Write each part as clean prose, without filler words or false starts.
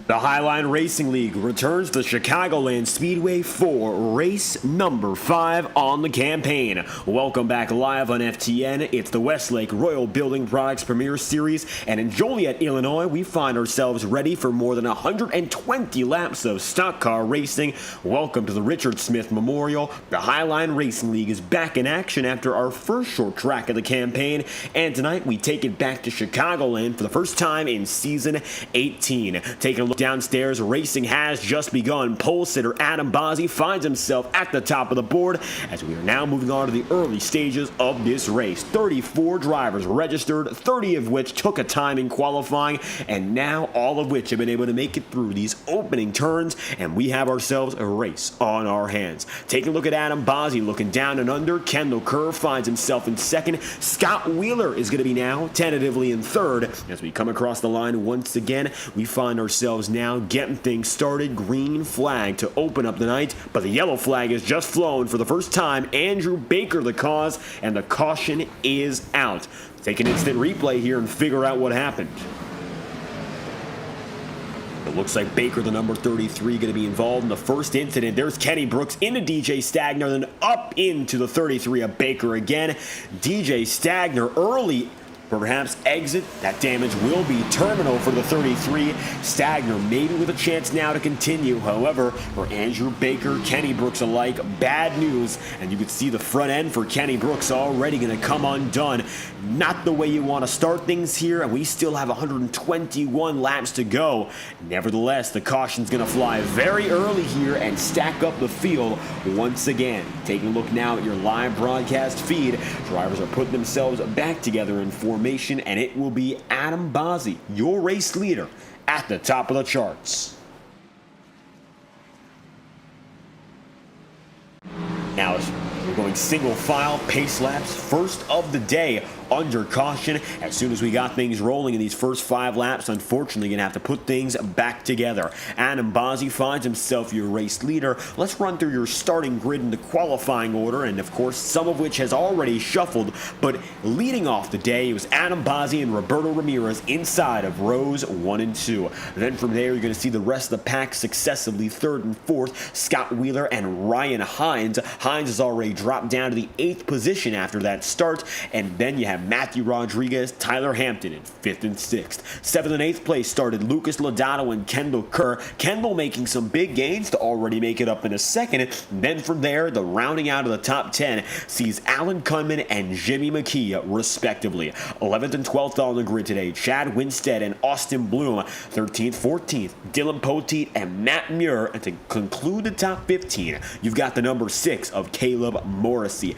The Highline Racing League returns to Chicagoland Speedway for race number 5 on the campaign. Welcome back live on FTN. It's the Westlake Royal Building Products Premier Series, and in Joliet, Illinois, we find ourselves ready for more than 120 laps of stock car racing. Welcome to the Richard Smith Memorial. The Highline Racing League is back in action after our first short track of the campaign, and tonight we take it back to Chicagoland for the first time in season 18. Taking a look downstairs, racing has just begun. Pole sitter Adam Bozzi finds himself at the top of the board as we are now moving on to the early stages of this race. 34 drivers registered, 30 of which took a time in qualifying, and now all of which have been able to make it through these opening turns, and we have ourselves a race on our hands. Taking a look at Adam Bozzi looking down and under. Kendall Kerr finds himself in second. Scott Wheeler is going to be now tentatively in third. As we come across the line once again, we find ourselves now getting things started. Green flag to open up the night, but the yellow flag has just flown for the first time. Andrew Baker the cause, and the caution is out. Take an instant replay here and figure out what happened. It looks like Baker, the number 33, going to be involved in the first incident. There's Kenny Brooks into DJ Stagner, then up into the 33 of Baker again. DJ Stagner early, perhaps exit. That damage will be terminal for the 33. Stagner maybe with a chance now to continue. However, for Andrew Baker, Kenny Brooks alike, bad news. And you can see the front end for Kenny Brooks already going to come undone. Not the way you want to start things here, and we still have 121 laps to go. Nevertheless, the caution's going to fly very early here and stack up the field once again. Taking a look now at your live broadcast feed, drivers are putting themselves back together in formation, and it will be Adam Bozzi, your race leader, at the top of the charts. Now, we're going single file pace laps, first of the day under caution. As soon as we got things rolling in these first 5 laps, unfortunately going to have to put things back together. Adam Bozzi finds himself your race leader. Let's run through your starting grid in the qualifying order, and of course some of which has already shuffled, but leading off the day it was Adam Bozzi and Roberto Ramirez inside of rows 1 and 2. Then from there you're going to see the rest of the pack successively 3rd and 4th, Scott Wheeler and Ryan Hines. Hines has already dropped down to the 8th position after that start, and then you have Matthew Rodriguez, Tyler Hampton in 5th and 6th. 7th and 8th place started Lucas Lodato and Kendall Kerr. Kendall making some big gains to already make it up in a second. And then from there, the rounding out of the top 10 sees Alan Kunman and Jimmy McKee respectively. 11th and 12th on the grid today, Chad Winstead and Austin Bloom. 13th, 14th, Dylan Poteet and Matt Muir. And to conclude the top 15, you've got the number 6 of Caleb Morrissey.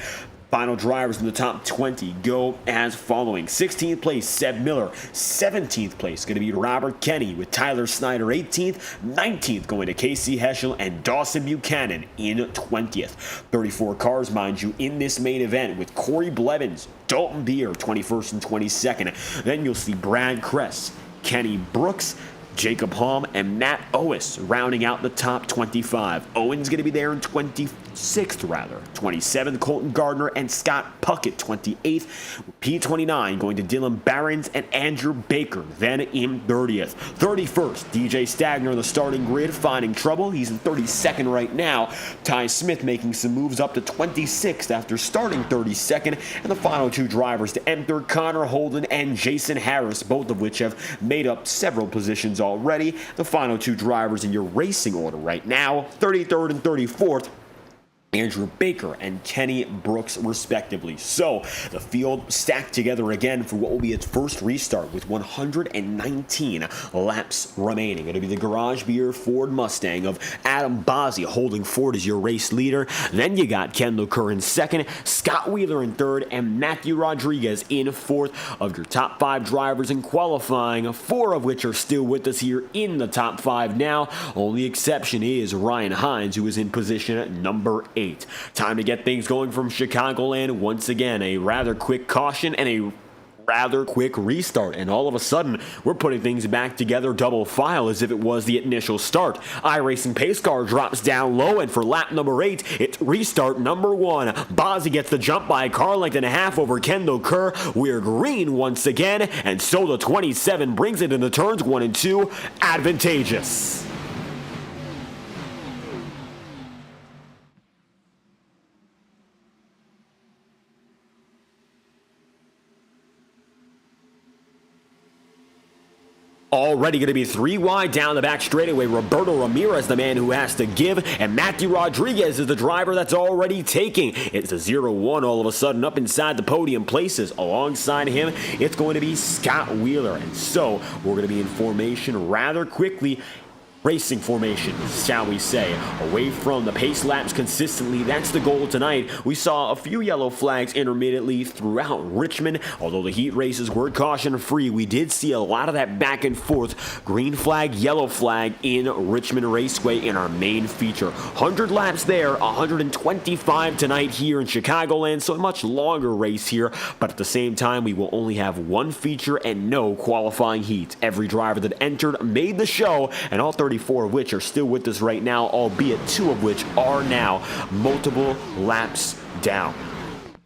Final drivers in the top 20 go as following. 16th place, Seb Miller. 17th place going to be Robert Kenny with Tyler Snyder 18th. 19th going to Casey Heschel and Dawson Buchanan in 20th. 34 cars, mind you, in this main event with Corey Blevins, Dalton Beer 21st and 22nd. Then you'll see Brad Kress, Kenny Brooks, Jacob Halm, and Matt Owis rounding out the top 25. Owen's going to be there in 26th, 27th, Colton Gardner and Scott Puckett, 28th. P29 going to Dylan Barons and Andrew Baker, then in 30th. 31st, DJ Stagner on the starting grid, finding trouble. He's in 32nd right now. Ty Smith making some moves up to 26th after starting 32nd. And the final 2 drivers to enter, Connor Holden and Jason Harris, both of which have made up several positions already. The final 2 drivers in your racing order right now, 33rd and 34th, Andrew Baker and Kenny Brooks respectively. So the field stacked together again for what will be its first restart with 119 laps remaining. It'll be the Garage Beer Ford Mustang of Adam Bozzi holding forward as your race leader. Then you got Kendall Kerr in 2nd, Scott Wheeler in 3rd, and Matthew Rodriguez in 4th. Of your top 5 drivers in qualifying, 4 of which are still with us here in the top 5 now. Only exception is Ryan Hines, who is in position at number 8. Time to get things going from Chicagoland. Once again, a rather quick caution and a rather quick restart, and all of a sudden, we're putting things back together double file as if it was the initial start. iRacing pace car drops down low, and for lap number 8, it's restart number 1. Bozzy gets the jump by a car length and a half over Kendall Kerr. We're green once again, and so the 27 brings it into turns 1 and 2, advantageous. Already going to be 3 wide down the back straightaway. Roberto Ramirez, the man who has to give, and Matthew Rodriguez is the driver that's already taking. It's a 0-1 all of a sudden up inside the podium places. Alongside him, it's going to be Scott Wheeler. And so we're going to be in formation rather quickly. Racing formation, shall we say, away from the pace laps consistently. That's the goal tonight. We saw a few yellow flags intermittently throughout Richmond. Although the heat races were caution-free, we did see a lot of that back and forth. Green flag, yellow flag in Richmond Raceway in our main feature. 100 laps there, 125 tonight here in Chicagoland, so a much longer race here. But at the same time, we will only have one feature and no qualifying heat. Every driver that entered made the show, and all 34 of which are still with us right now, albeit 2 of which are now multiple laps down.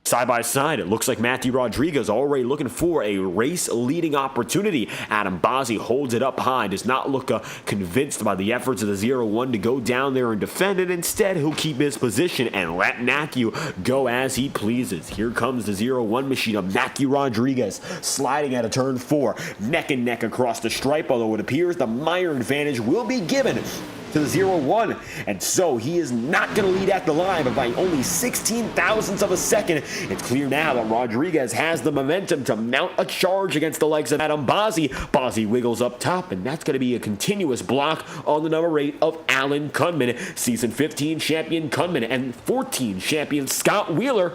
Side by side, it looks like Matthew Rodriguez already looking for a race-leading opportunity. Adam Bozzy holds it up high, does not look convinced by the efforts of the 0-1 to go down there and defend it. Instead, he'll keep his position and let Matthew go as he pleases. Here comes the 0-1 machine of Matthew Rodriguez, sliding out of turn 4, neck and neck across the stripe, although it appears the Meyer advantage will be given to the 0-1, and so he is not going to lead at the line, but by only 16 thousandths of a second. It's clear now that Rodriguez has the momentum to mount a charge against the likes of Adam Bozzy. Bozzy wiggles up top, and that's going to be a continuous block on the number 8 of Alan Kunman. Season 15 champion Kunman and 14 champion Scott Wheeler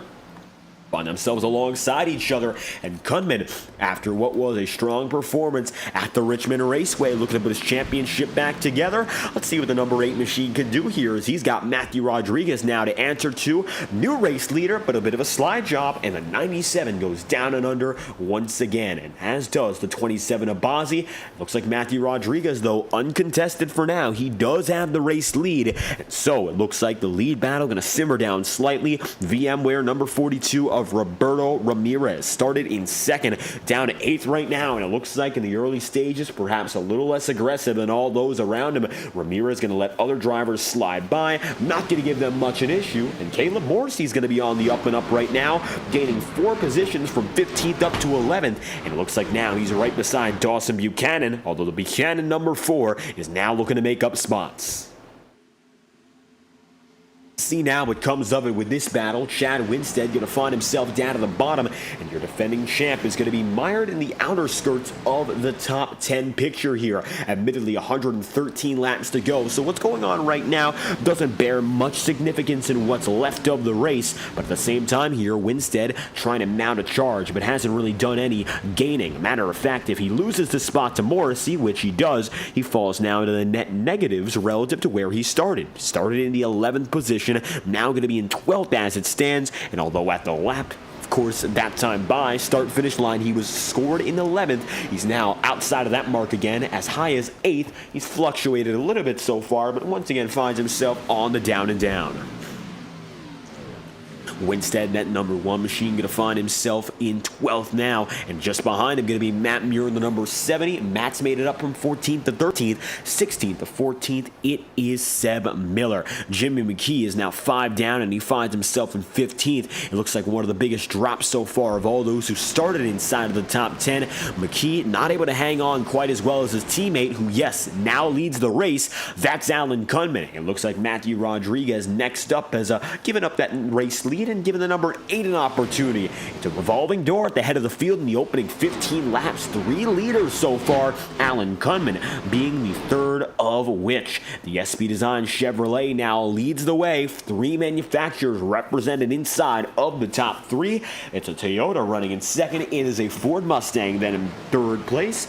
find themselves alongside each other, and Kunman, after what was a strong performance at the Richmond Raceway, looking to put his championship back together. Let's see what the number 8 machine can do here, as he's got Matthew Rodriguez now to answer to. New race leader, but a bit of a slide job, and the 97 goes down and under once again, and as does the 27 of Bozzy. Looks like Matthew Rodriguez, though, uncontested for now. He does have the race lead, and so it looks like the lead battle going to simmer down slightly. VMware number 42 of Roberto Ramirez started in 2nd, down to 8th right now, and it looks like in the early stages, perhaps a little less aggressive than all those around him. Ramirez going to let other drivers slide by, not going to give them much an issue, and Caleb Morrissey's going to be on the up and up right now, gaining 4 positions from 15th up to 11th, and it looks like now he's right beside Dawson Buchanan, although the Buchanan number 4 is now looking to make up spots. See now what comes of it with this battle. Chad Winstead going to find himself down at the bottom, and your defending champ is going to be mired in the outer skirts of the top 10 picture here. Admittedly, 113 laps to go, so what's going on right now doesn't bear much significance in what's left of the race, but at the same time here, Winstead trying to mount a charge, but hasn't really done any gaining. Matter of fact, if he loses the spot to Morrissey, which he does, he falls now into the net negatives relative to where he started. Started in the 11th position, now going to be in 12th as it stands, and although at the lap, of course, that time by start-finish line, he was scored in 11th. He's now outside of that mark again, as high as 8th. He's fluctuated a little bit so far, but once again finds himself on the down and down. Winstead, that number 1 machine, going to find himself in 12th now, and just behind him going to be Matt Muir in the number 70. Matt's made it up from 14th to 13th, 16th to 14th. It is Seb Miller. Jimmy McKee is now 5 down, and he finds himself in 15th. It looks like one of the biggest drops so far of all those who started inside of the top 10. McKee not able to hang on quite as well as his teammate, who, yes, now leads the race. That's Alan Kunman. It looks like Matthew Rodriguez next up has given up that race lead and given the number 8 an opportunity. It's a revolving door at the head of the field in the opening 15 laps. 3 leaders so far, Alan Kunman being the 3rd of which. The SB Design Chevrolet now leads the way. 3 manufacturers represented inside of the top 3. It's a Toyota running in 2nd. It is a Ford Mustang then in 3rd place.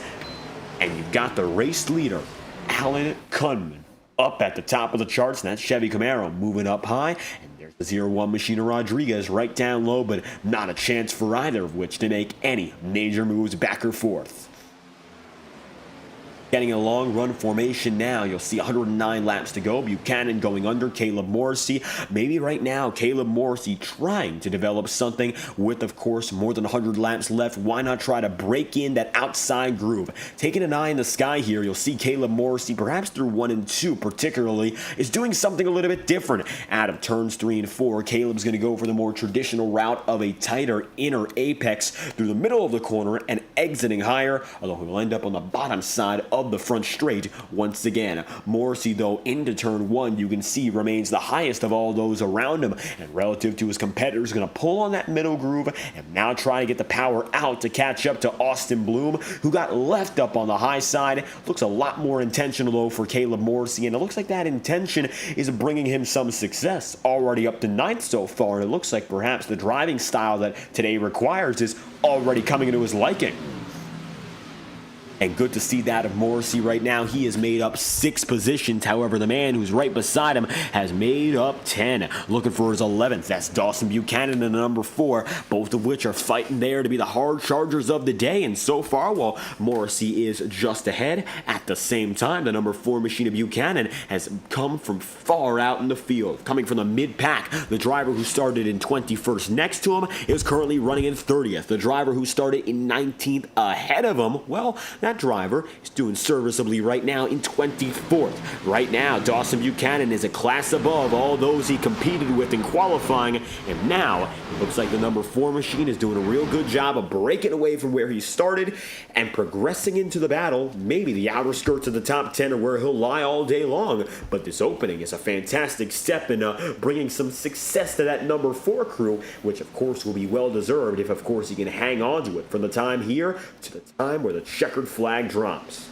And you've got the race leader, Alan Kunman, up at the top of the charts, and that's Chevy Camaro moving up high. And there There's the 0-1 machine of Rodriguez right down low, but not a chance for either of which to make any major moves back or forth. Getting a long run formation now. You'll see 109 laps to go. Buchanan going under Caleb Morrissey. Maybe right now, Caleb Morrissey trying to develop something with, of course, more than 100 laps left. Why not try to break in that outside groove? Taking an eye in the sky here, you'll see Caleb Morrissey, perhaps through 1 and 2 particularly, is doing something a little bit different. Out of turns 3 and 4, Caleb's going to go for the more traditional route of a tighter inner apex through the middle of the corner and exiting higher, although he will end up on the bottom side of the front straight once again. Morrissey, though, into turn 1, you can see remains the highest of all those around him, and relative to his competitors, going to pull on that middle groove and now try to get the power out to catch up to Austin Bloom, who got left up on the high side. Looks a lot more intentional, though, for Caleb Morrissey, and it looks like that intention is bringing him some success. Already up to 9th so far, and it looks like perhaps the driving style that today requires is already coming into his liking. And good to see that of Morrissey right now. He has made up 6 positions. However, the man who's right beside him has made up 10. Looking for his 11th. That's Dawson Buchanan in the number 4. Both of which are fighting there to be the hard chargers of the day. And so far, while Morrissey is just ahead, at the same time, the number 4 machine of Buchanan has come from far out in the field. Coming from the mid-pack, the driver who started in 21st next to him is currently running in 30th. The driver who started in 19th ahead of him, well, that driver is doing serviceably right now in 24th. Right now, Dawson Buchanan is a class above all those he competed with in qualifying, and now it looks like the number 4 machine is doing a real good job of breaking away from where he started and progressing into the battle. Maybe the outer skirts of the top 10 are where he'll lie all day long, but this opening is a fantastic step in bringing some success to that number 4 crew, which of course will be well deserved if of course he can hang on to it from the time here to the time where the checkered flag drops.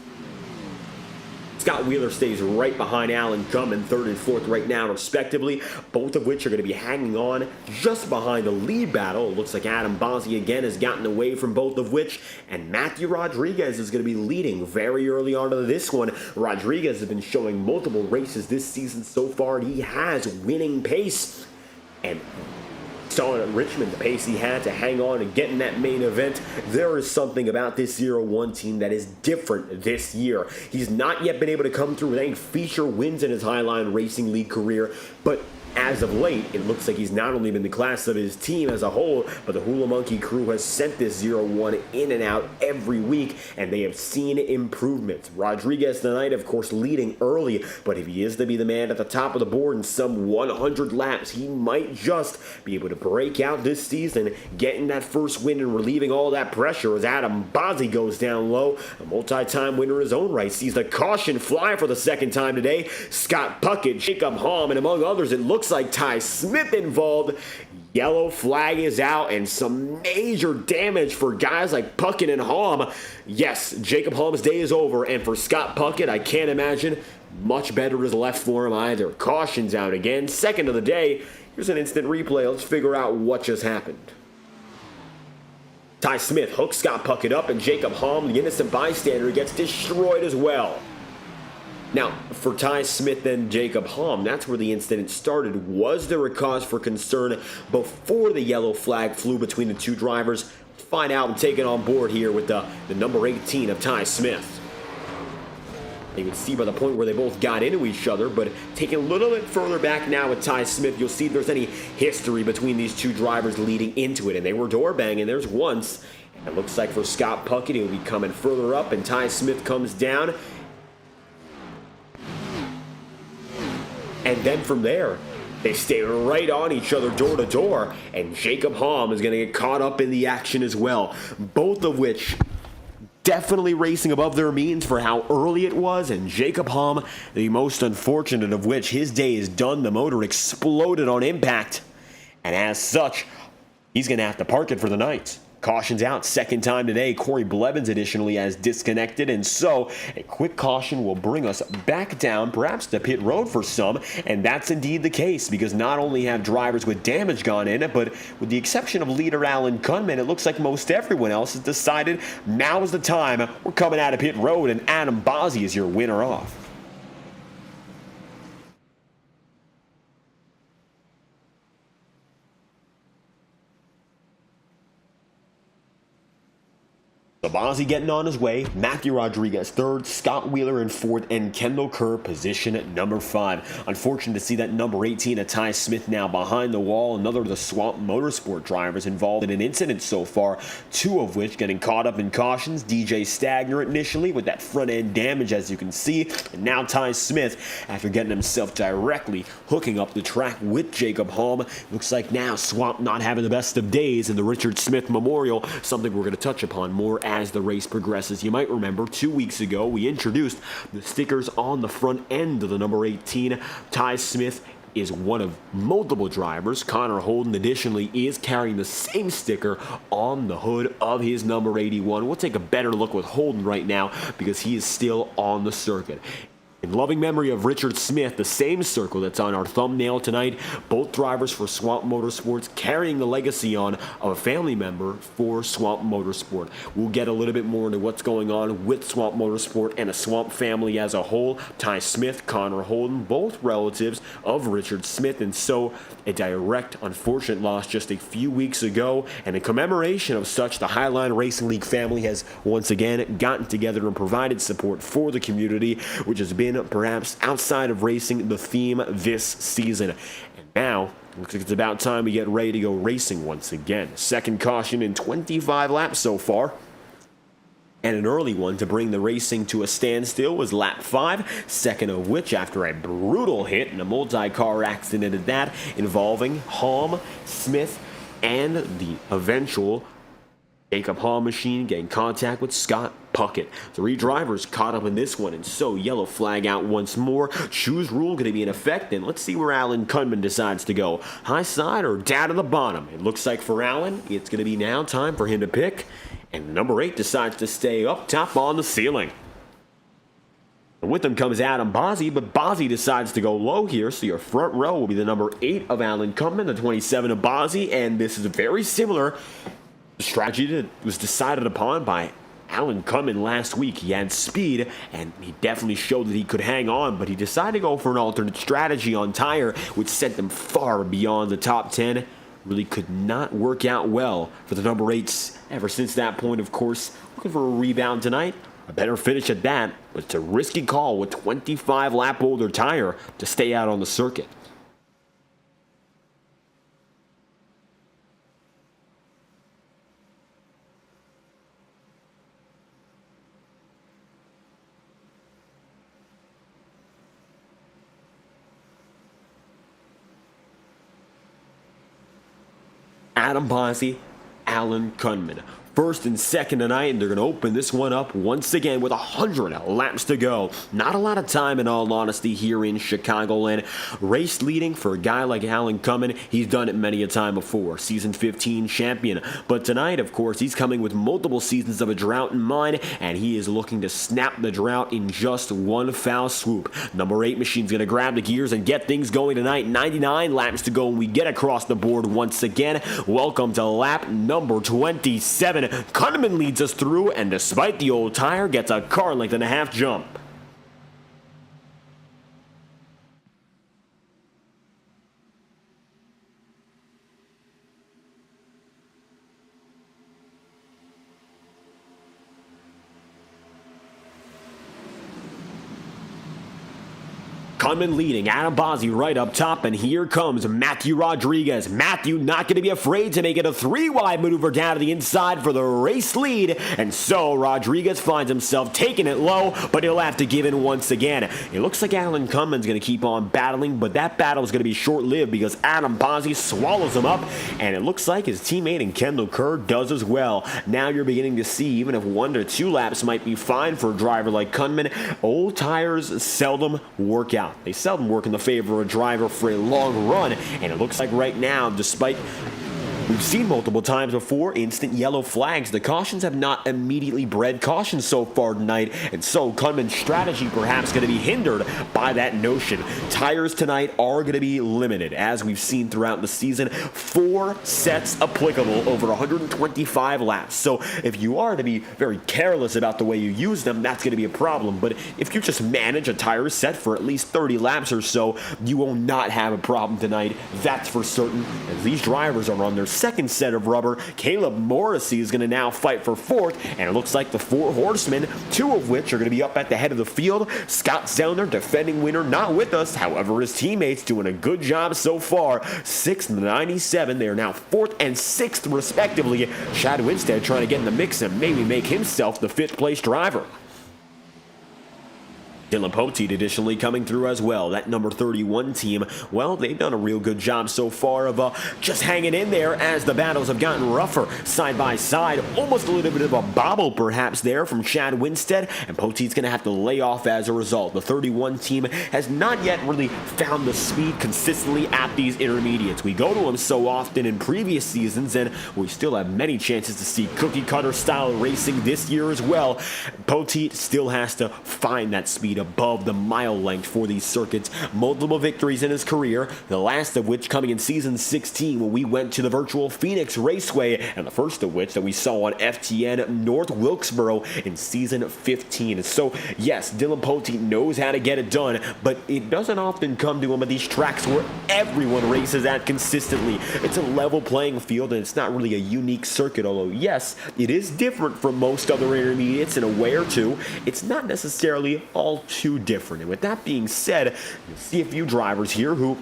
Scott Wheeler stays right behind Alan Gum in 3rd and 4th right now, respectively, both of which are going to be hanging on just behind the lead battle. It looks like Adam Bossi again has gotten away from both of which, and Matthew Rodriguez is going to be leading very early on to this one. Rodriguez has been showing multiple races this season so far, and he has winning pace. And saw at Richmond the pace he had to hang on and get in that main event. There is something about this 0-1 team that is different this year. He's not yet been able to come through with any feature wins in his Highline Racing League career, but as of late, it looks like he's not only been the class of his team as a whole, but the Hula Monkey crew has sent this 0-1 in and out every week, and they have seen improvements. Rodriguez tonight, of course, leading early, but if he is to be the man at the top of the board in some 100 laps, he might just be able to break out this season, getting that first win and relieving all that pressure as Adam Bossi goes down low. A multi-time winner in his own right sees the caution fly for the second time today. Scott Puckett, Jacob Halm, and among others, it looks like Ty Smith involved. Yellow flag is out, and some major damage for guys like Puckett and Halm. Yes, Jacob Halm's day is over, and for Scott Puckett, I can't imagine much better is left for him either. Caution's out again, second of the day. Here's an instant replay. Let's figure out what just happened. Ty Smith hooks Scott Puckett up, and Jacob Halm, the innocent bystander, gets destroyed as well. Now, for Ty Smith and Jacob Halm, that's where the incident started. Was there a cause for concern before the yellow flag flew between the two drivers? Let's find out and take it on board here with the number 18 of Ty Smith. You can see by the point where they both got into each other, but taking a little bit further back now with Ty Smith, you'll see if there's any history between these two drivers leading into it, and they were door banging. There's once. It looks like for Scott Puckett, he'll be coming further up, and Ty Smith comes down. And then from there, they stay right on each other door to door, and Jacob Halm is going to get caught up in the action as well. Both of which definitely racing above their means for how early it was, and Jacob Halm, the most unfortunate of which, his day is done. The motor exploded on impact, and as such, he's going to have to park it for the night. Caution's out, second time today. Corey Blevins additionally has disconnected, and so a quick caution will bring us back down, perhaps to pit road for some, and that's indeed the case, because not only have drivers with damage gone in, but with the exception of leader Alan Kunman, it looks like most everyone else has decided now is the time. We're coming out of pit road, and Adam Bossi is your winner off. Labazzi getting on his way, Matthew Rodriguez third, Scott Wheeler in fourth, and Kendall Kerr position at number 5. Unfortunate to see that number 18, Ty Smith, now behind the wall. Another of the Swamp Motorsport drivers involved in an incident so far, 2 of which getting caught up in cautions. DJ Stagner initially with that front end damage, as you can see, and now Ty Smith, after getting himself directly hooking up the track with Jacob Halm. Looks like now Swamp not having the best of days in the Richard Smith Memorial, something we're going to touch upon more as the race progresses. You might remember 2 weeks ago we introduced the stickers on the front end of the number 18. Ty Smith is one of multiple drivers. Connor Holden additionally is carrying the same sticker on the hood of his number 81. We'll take a better look with Holden right now because he is still on the circuit. In loving memory of Richard Smith, the same circle that's on our thumbnail tonight, both drivers for Swamp Motorsports carrying the legacy on of a family member for Swamp Motorsport. We'll get a little bit more into what's going on with Swamp Motorsport and a Swamp family as a whole. Ty Smith, Connor Holden, both relatives of Richard Smith, and so a direct unfortunate loss just a few weeks ago. And in commemoration of such, the Highline Racing League family has once again gotten together and provided support for the community, which has been perhaps outside of racing the theme this season. And now looks like it's about time we get ready to go racing once again. Second caution in 25 laps so far, and an early one to bring the racing to a standstill was lap 5, second of which after a brutal hit and a multi-car accident at that, involving Halm, Smith, and the eventual Jacob Halm machine getting contact with Scott Puckett. 3 drivers caught up in this one, and so yellow flag out once more. Choose rule going to be in effect, and let's see where Alan Kunman decides to go. High side or down to the bottom? It looks like for Alan, it's going to be now time for him to pick, and number 8 decides to stay up top on the ceiling. And with him comes Adam Bozzi, but Bozzi decides to go low here, so your front row will be the number 8 of Alan Kunman, the 27 of Bozzi, and this is very similar. The strategy that was decided upon by Alan Kunman last week. He had speed, and he definitely showed that he could hang on, but he decided to go for an alternate strategy on tire, which sent them far beyond the top 10. Really could not work out well for the number 8s ever since that point, of course. Looking for a rebound tonight. A better finish at that, but it's a risky call with 25 lap older tire to stay out on the circuit. Adam Bozzi, Alan Kunman. First and second tonight, and they're going to open this one up once again with 100 laps to go. Not a lot of time, in all honesty, here in Chicagoland. Race leading for a guy like Alan Kunman, he's done it many a time before. Season 15 champion. But tonight, of course, he's coming with multiple seasons of a drought in mind, and he is looking to snap the drought in just one foul swoop. Number 8 machine's going to grab the gears and get things going tonight. 99 laps to go, and we get across the board once again. Welcome to lap number 27. Kunman leads us through, and despite the old tire, gets a car length and a half jump. Kunman leading, Adam Bozzi right up top, and here comes Matthew Rodriguez. Matthew not going to be afraid to make it a 3-wide maneuver down to the inside for the race lead, and so Rodriguez finds himself taking it low, but he'll have to give in once again. It looks like Alan Kunman's going to keep on battling, but that battle is going to be short-lived because Adam Bozzi swallows him up, and it looks like his teammate in Kendall Kerr does as well. Now you're beginning to see, even if 1 to 2 laps might be fine for a driver like Kunman, old tires seldom work out. They seldom work in the favor of a driver for a long run, and it looks like right now, despite we've seen multiple times before instant yellow flags, the cautions have not immediately bred cautions so far tonight, and so Kunman's strategy perhaps going to be hindered by that notion. Tires tonight are going to be limited, as we've seen throughout the season. 4 sets applicable over 125 laps, so if you are to be very careless about the way you use them, that's going to be a problem. But if you just manage a tire set for at least 30 laps or so, you will not have a problem tonight, that's for certain, as these drivers are on their second set of rubber. Caleb Morrissey is going to now fight for fourth, and it looks like the four horsemen, two of which are going to be up at the head of the field. Scott Zellner, defending winner, not with us. However, his teammates doing a good job so far. 6th and 97. They are now 4th and 6th, respectively. Chad Winstead trying to get in the mix and maybe make himself the 5th place driver. Dylan Poteet additionally coming through as well. That number 31 team, well, they've done a real good job so far of just hanging in there as the battles have gotten rougher side by side. Almost a little bit of a bobble perhaps there from Chad Winstead, and Poteet's going to have to lay off as a result. The 31 team has not yet really found the speed consistently at these intermediates. We go to them so often in previous seasons, and we still have many chances to see cookie cutter style racing this year as well. Poteet still has to find that speed above the mile length for these circuits. Multiple victories in his career, the last of which coming in season 16 when we went to the virtual Phoenix Raceway, and the first of which that we saw on FTN North Wilkesboro in season 15. So yes, Dylan Poteet knows how to get it done, but it doesn't often come to him at these tracks where everyone races at consistently. It's a level playing field, and it's not really a unique circuit, although yes, it is different from most other intermediates in a way or two. It's not necessarily all too different. And with that being said, you'll see a few drivers here who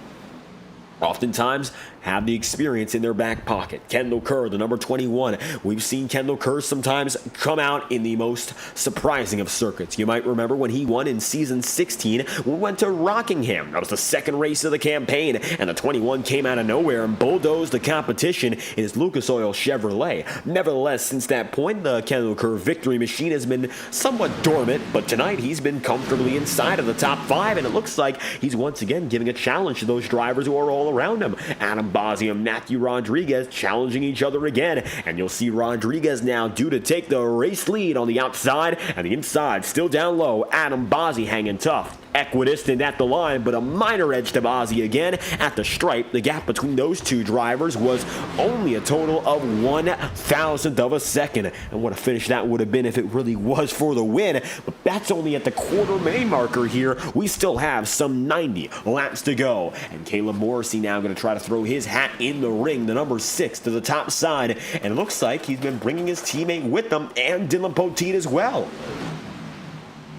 oftentimes have the experience in their back pocket. Kendall Kerr, the number 21. We've seen Kendall Kerr sometimes come out in the most surprising of circuits. You might remember when he won in season 16, we went to Rockingham. That was the second race of the campaign, and the 21 came out of nowhere and bulldozed the competition in his Lucas Oil Chevrolet. Nevertheless, since that point, the Kendall Kerr victory machine has been somewhat dormant, but tonight he's been comfortably inside of the top 5, and it looks like he's once again giving a challenge to those drivers who are all around him. Adam Bozzi and Matthew Rodriguez challenging each other again, and you'll see Rodriguez now due to take the race lead on the outside, and the inside still down low. Adam Bozzi hanging tough. Equidistant at the line, but a minor edge to Bozzi again at the stripe. The gap between those two drivers was only a total of 1/1000th of a second, and what a finish that would have been if it really was for the win. But that's only at the quarter main marker here. We still have some 90 laps to go, and Caleb Morrissey now going to try to throw his hat in the ring, the number 6 to the top side, and it looks like he's been bringing his teammate with him and Dylan Poteet as well.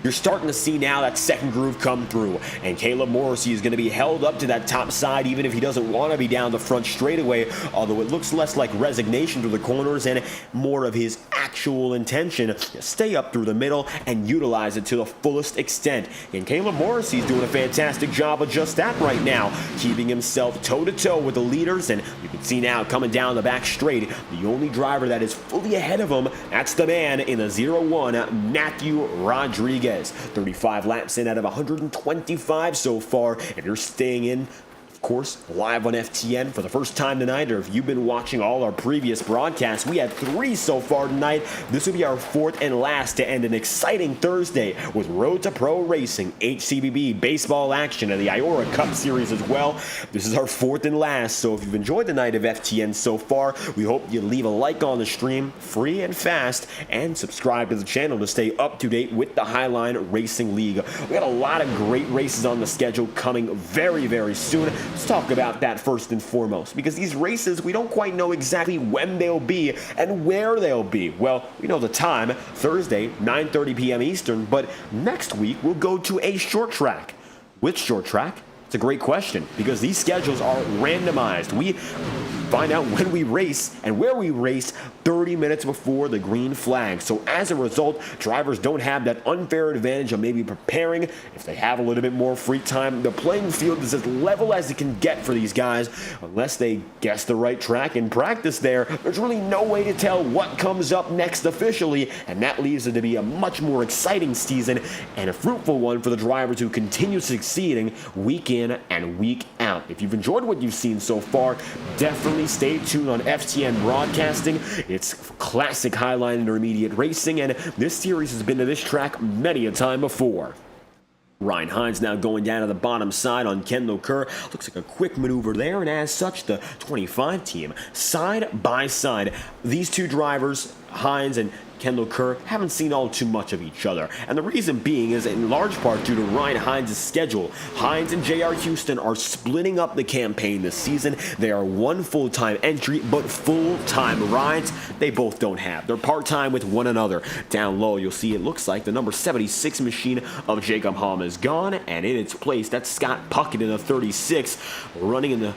You're starting to see now that second groove come through, and Caleb Morrissey is going to be held up to that top side even if he doesn't want to be down the front straightaway, although it looks less like resignation through the corners and more of his actual intention to stay up through the middle and utilize it to the fullest extent. And Caleb Morrissey is doing a fantastic job of just that right now, keeping himself toe-to-toe with the leaders, and you can see now coming down the back straight, the only driver that is fully ahead of him, that's the man in the 01, Matthew Rodriguez. 35 laps in out of 125 so far. If you're staying in, of course, live on FTN for the first time tonight, or if you've been watching all our previous broadcasts, we had 3 so far tonight. This will be our 4th and last to end an exciting Thursday with Road to Pro Racing, HCBB, baseball action, and the Iora Cup Series as well. This is our 4th and last, so if you've enjoyed the night of FTN so far, we hope you leave a like on the stream, free and fast, and subscribe to the channel to stay up to date with the Highline Racing League. We got a lot of great races on the schedule coming very, very soon. Let's talk about that first and foremost, because these races, we don't quite know exactly when they'll be and where they'll be. Well, we know the time, Thursday, 9:30 p.m. Eastern, but next week we'll go to a short track. Which short track? It's a great question, because these schedules are randomized. We find out when we race and where we race 30 minutes before the green flag. So as a result, drivers don't have that unfair advantage of maybe preparing. If they have a little bit more free time, the playing field is as level as it can get for these guys. Unless they guess the right track and practice there, there's really no way to tell what comes up next officially, and that leaves it to be a much more exciting season and a fruitful one for the drivers who continue succeeding week in and week out. If you've enjoyed what you've seen so far, definitely stay tuned on FTN Broadcasting. It's classic Highline Intermediate Racing, and this series has been to this track many a time before. Ryan Hines now going down to the bottom side on Kendall Kerr. Looks like a quick maneuver there, and as such, the 25 team, side by side. These two drivers, Hines and Kendall Kerr haven't seen all too much of each other. And the reason being is in large part due to Ryan Hines' schedule. Hines and J.R. Houston are splitting up the campaign this season. They are one full-time entry, but full-time rides they both don't have. They're part-time with one another. Down low, you'll see it looks like the number 76 machine of Jacob Hom is gone, and in its place, that's Scott Puckett in the 36, running in the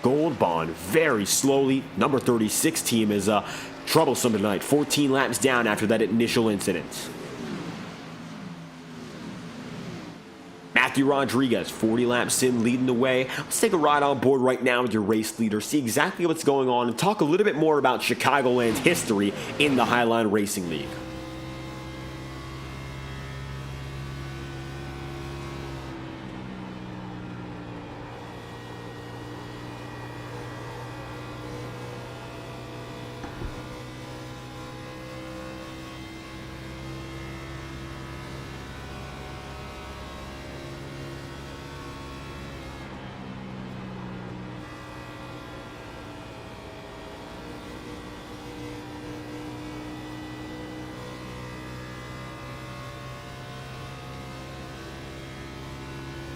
Gold Bond very slowly. Number 36 team is troublesome tonight. 14 laps down after that initial incident. Matthew Rodriguez, 40 laps in, leading the way. Let's take a ride on board right now with your race leader, see exactly what's going on, and talk a little bit more about Chicagoland's history in the Highline Racing League.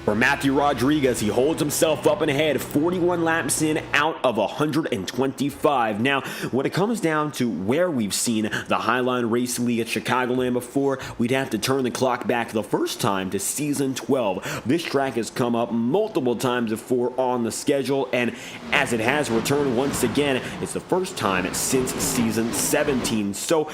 For Matthew Rodriguez, he holds himself up and ahead, 41 laps in out of 125. Now, when it comes down to where we've seen the Highline Racing League at Chicagoland before, we'd have to turn the clock back the first time to Season 12. This track has come up multiple times before on the schedule, and as it has returned once again, it's the first time since Season 17. So,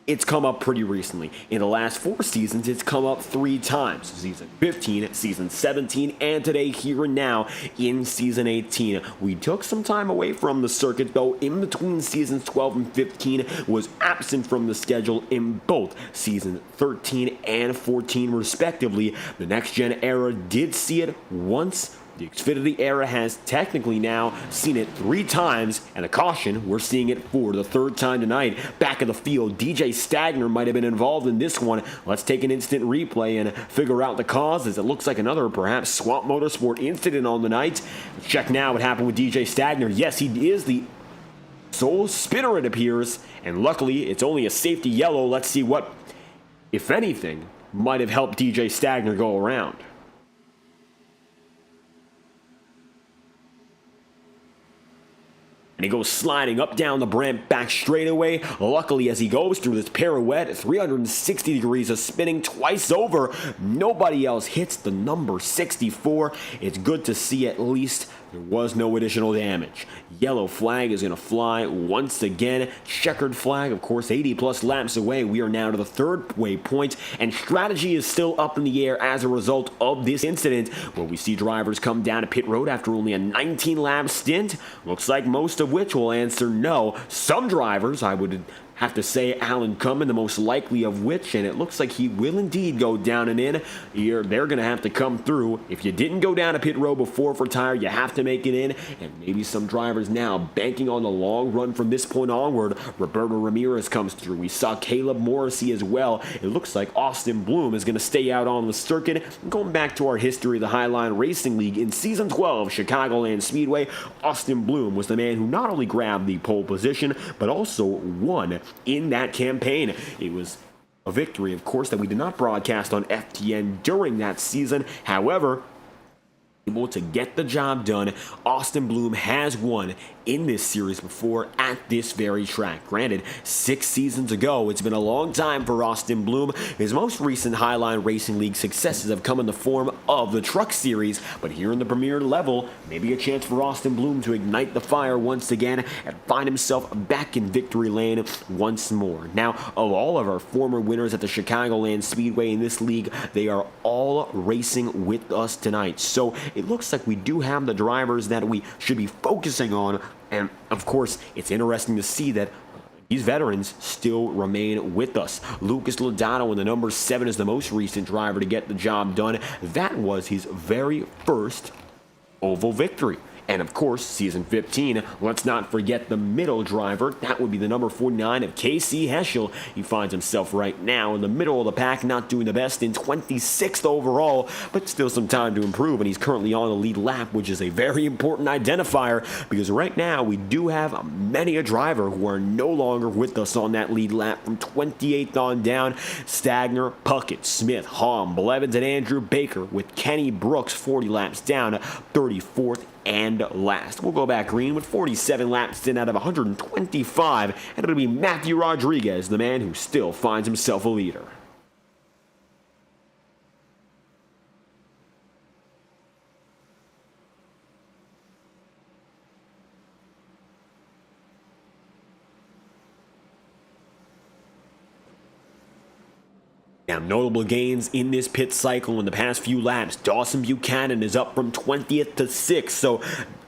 it's come up pretty recently. In the last 4 seasons, it's come up 3 times. Season 15, Season 17, and today, here and now, in Season 18. We took some time away from the circuit, though, in between Seasons 12 and 15, was absent from the schedule in both Season 13 and 14, respectively. The Next-Gen era did see it once. The Xfinity era has technically now seen it 3 times, and a caution, we're seeing it for the 3rd time tonight. Back of the field, DJ Stagner might have been involved in this one. Let's take an instant replay and figure out the causes. It looks like another, perhaps, Swamp Motorsport incident on the night. Let's check now what happened with DJ Stagner. Yes, he is the sole spinner, it appears, and luckily, it's only a safety yellow. Let's see what, if anything, might have helped DJ Stagner go around. And he goes sliding up down the Brant back straightaway. Luckily, as he goes through this pirouette, 360 degrees of spinning twice over, nobody else hits the number 64. It's good to see at least there was no additional damage. Yellow flag is going to fly once again. Checkered flag, of course, 80 plus laps away. We are now to the 3rd waypoint, and strategy is still up in the air as a result of this incident, where we see drivers come down to pit road after only a 19-lap stint. Looks like most of which will answer no. Some drivers, I would have to say Alan Cumming, the most likely of which, and it looks like he will indeed go down and in. Here, they're going to have to come through. If you didn't go down a pit road before for tire, you have to make it in, and maybe some drivers now banking on the long run from this point onward. Roberto Ramirez comes through. We saw Caleb Morrissey as well. It looks like Austin Bloom is going to stay out on the circuit. Going back to our history of the Highline Racing League, in Season 12, Chicagoland Speedway, Austin Bloom was the man who not only grabbed the pole position, but also won in that campaign. It was a victory, of course, that we did not broadcast on FTN during that season. However, able to get the job done. Austin Bloom has won in this series before at this very track. Granted, 6 seasons ago, it's been a long time for Austin Bloom. His most recent Highline Racing League successes have come in the form of the Truck Series, but here in the Premier level, maybe a chance for Austin Bloom to ignite the fire once again and find himself back in victory lane once more. Now, of all of our former winners at the Chicagoland Speedway in this league, they are all racing with us tonight. So it looks like we do have the drivers that we should be focusing on. And, of course, it's interesting to see that these veterans still remain with us. Lucas Lodato in the number 7 is the most recent driver to get the job done. That was his very first oval victory And of course, season 15, let's not forget the middle driver. That would be the number 49 of Casey Heschel. He finds himself right now in the middle of the pack, not doing the best in 26th overall, but still some time to improve, and he's currently on the lead lap, which is a very important identifier, because right now we do have many a driver who are no longer with us on that lead lap from 28th on down. Stagner, Puckett, Smith, Hom, Blevins, and Andrew Baker, with Kenny Brooks 40 laps down, 34th and last. We'll go back green with 47 laps in out of 125, and it'll be Matthew Rodriguez, the man who still finds himself a leader. Now, notable gains in this pit cycle in the past few laps. Dawson Buchanan is up from 20th to 6th, so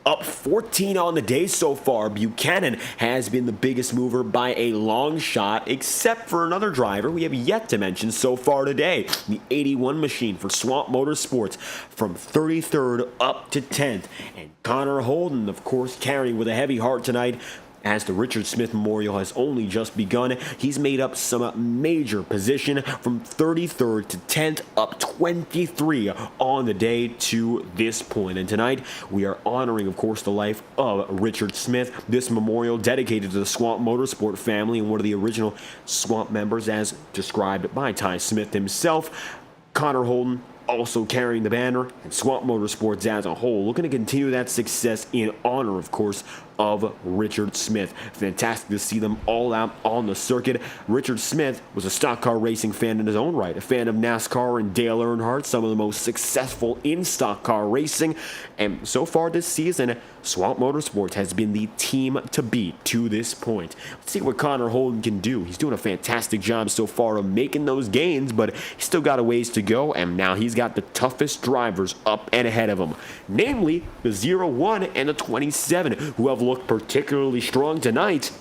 up 14 on the day so far. Buchanan has been the biggest mover by a long shot, except for another driver we have yet to mention so far today, the 81 machine for Swamp Motorsports, from 33rd up to 10th. And Connor Holden, of course, carrying with a heavy heart tonight, as the Richard Smith Memorial has only just begun. He's made up some major position from 33rd to 10th, up 23 on the day to this point. And tonight, we are honoring, of course, the life of Richard Smith. This memorial dedicated to the Swamp Motorsport family and one of the original Swamp members, as described by Ty Smith himself. Connor Holden also carrying the banner, and Swamp Motorsports as a whole looking to continue that success in honor, of course, of Richard Smith. Fantastic to see them all out on the circuit. Richard Smith was a stock car racing fan in his own right, a fan of NASCAR and Dale Earnhardt, some of the most successful in stock car racing. And so far this season, Swamp Motorsports has been the team to beat to this point. Let's see what Connor Holden can do. He's doing a fantastic job so far of making those gains, but he's still got a ways to go, and now he's got the toughest drivers up and ahead of him, namely the 01 and the 27, who have looked particularly strong tonight,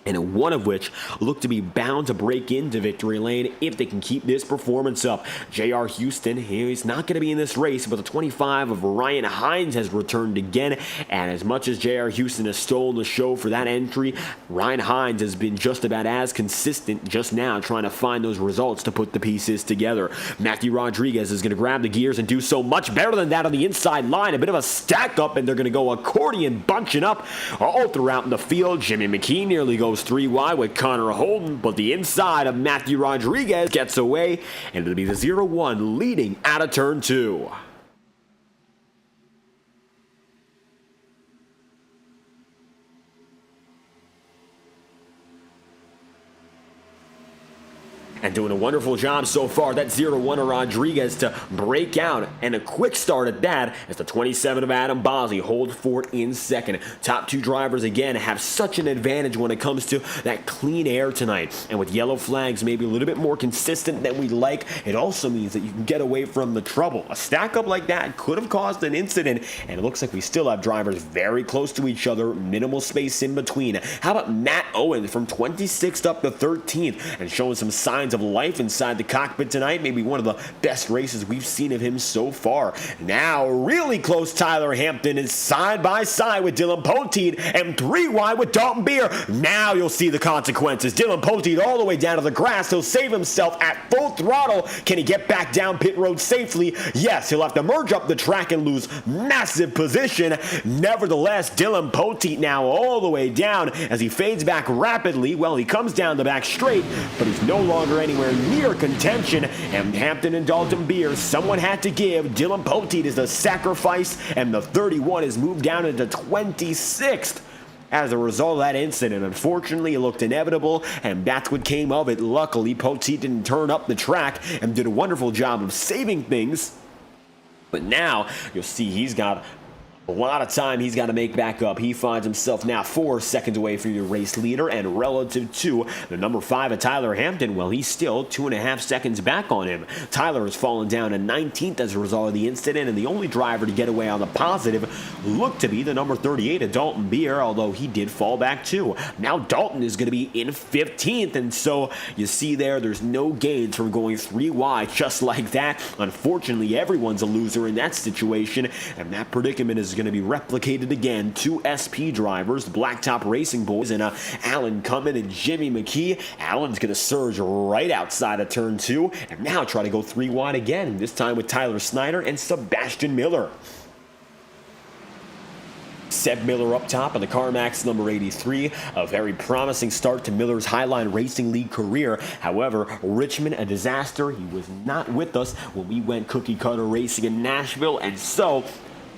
and one of which look to be bound to break into victory lane if they can keep this performance up. J.R. Houston, he's not going to be in this race, but the 25 of Ryan Hines has returned again, and as much as J.R. Houston has stolen the show for that entry, Ryan Hines has been just about as consistent just now, trying to find those results to put the pieces together. Matthew Rodriguez is going to grab the gears and do so much better than that on the inside line. A bit of a stack up, and they're going to go accordion bunching up all throughout in the field. Jimmy McKee nearly goes 3 wide with Connor Holden, but the inside of Matthew Rodriguez gets away, and it'll be the 01 leading out of turn 2. And doing a wonderful job so far, that 01 of Rodriguez to break out, and a quick start at that as the 27 of Adam Bosley holds fort in second. Top two drivers again have such an advantage when it comes to that clean air tonight, and with yellow flags maybe a little bit more consistent than we'd like, it also means that you can get away from the trouble. A stack up like that could have caused an incident, and it looks like we still have drivers very close to each other, minimal space in between. How about Matt Owens from 26th up to 13th, and showing some signs of life inside the cockpit tonight? Maybe one of the best races we've seen of him so far. Now really close, Tyler Hampton is side by side with Dylan Poteet, and 3 wide with Dalton Beer. Now you'll see the consequences. Dylan Poteet all the way down to the grass. He'll save himself at full throttle. Can he get back down pit road safely? Yes, he'll have to merge up the track and lose massive position. Nevertheless, Dylan Poteet now all the way down as he fades back rapidly. Well, he comes down the back straight, but he's no longer anywhere near contention, and Hampton and Dalton Beer, someone had to give. Dylan Poteet is the sacrifice, and the 31 is moved down into 26th. As a result of that incident, unfortunately, it looked inevitable, and that's what came of it. Luckily, Poteet didn't turn up the track and did a wonderful job of saving things. But now, you'll see he's got a lot of time he's got to make back up. He finds himself now 4 seconds away from the race leader, and relative to the number 5 of Tyler Hampton, well, he's still 2.5 seconds back on him. Tyler has fallen down to 19th as a result of the incident, and the only driver to get away on the positive looked to be the number 38 of Dalton Beer, although he did fall back too. Now Dalton is going to be in 15th, and so you see there's no gains from going 3 wide just like that. Unfortunately, everyone's a loser in that situation, and that predicament is is going to be replicated again. Two SP drivers, the Blacktop Racing boys, and Alan Cumming and Jimmy McKee. Alan's going to surge right outside of turn 2, and now try to go 3 wide again, this time with Tyler Snyder and Sebastian Miller. Seb Miller up top on the CarMax number 83. A very promising start to Miller's Highline Racing League career. However, Richmond, a disaster. He was not with us when we went cookie cutter racing in Nashville, and so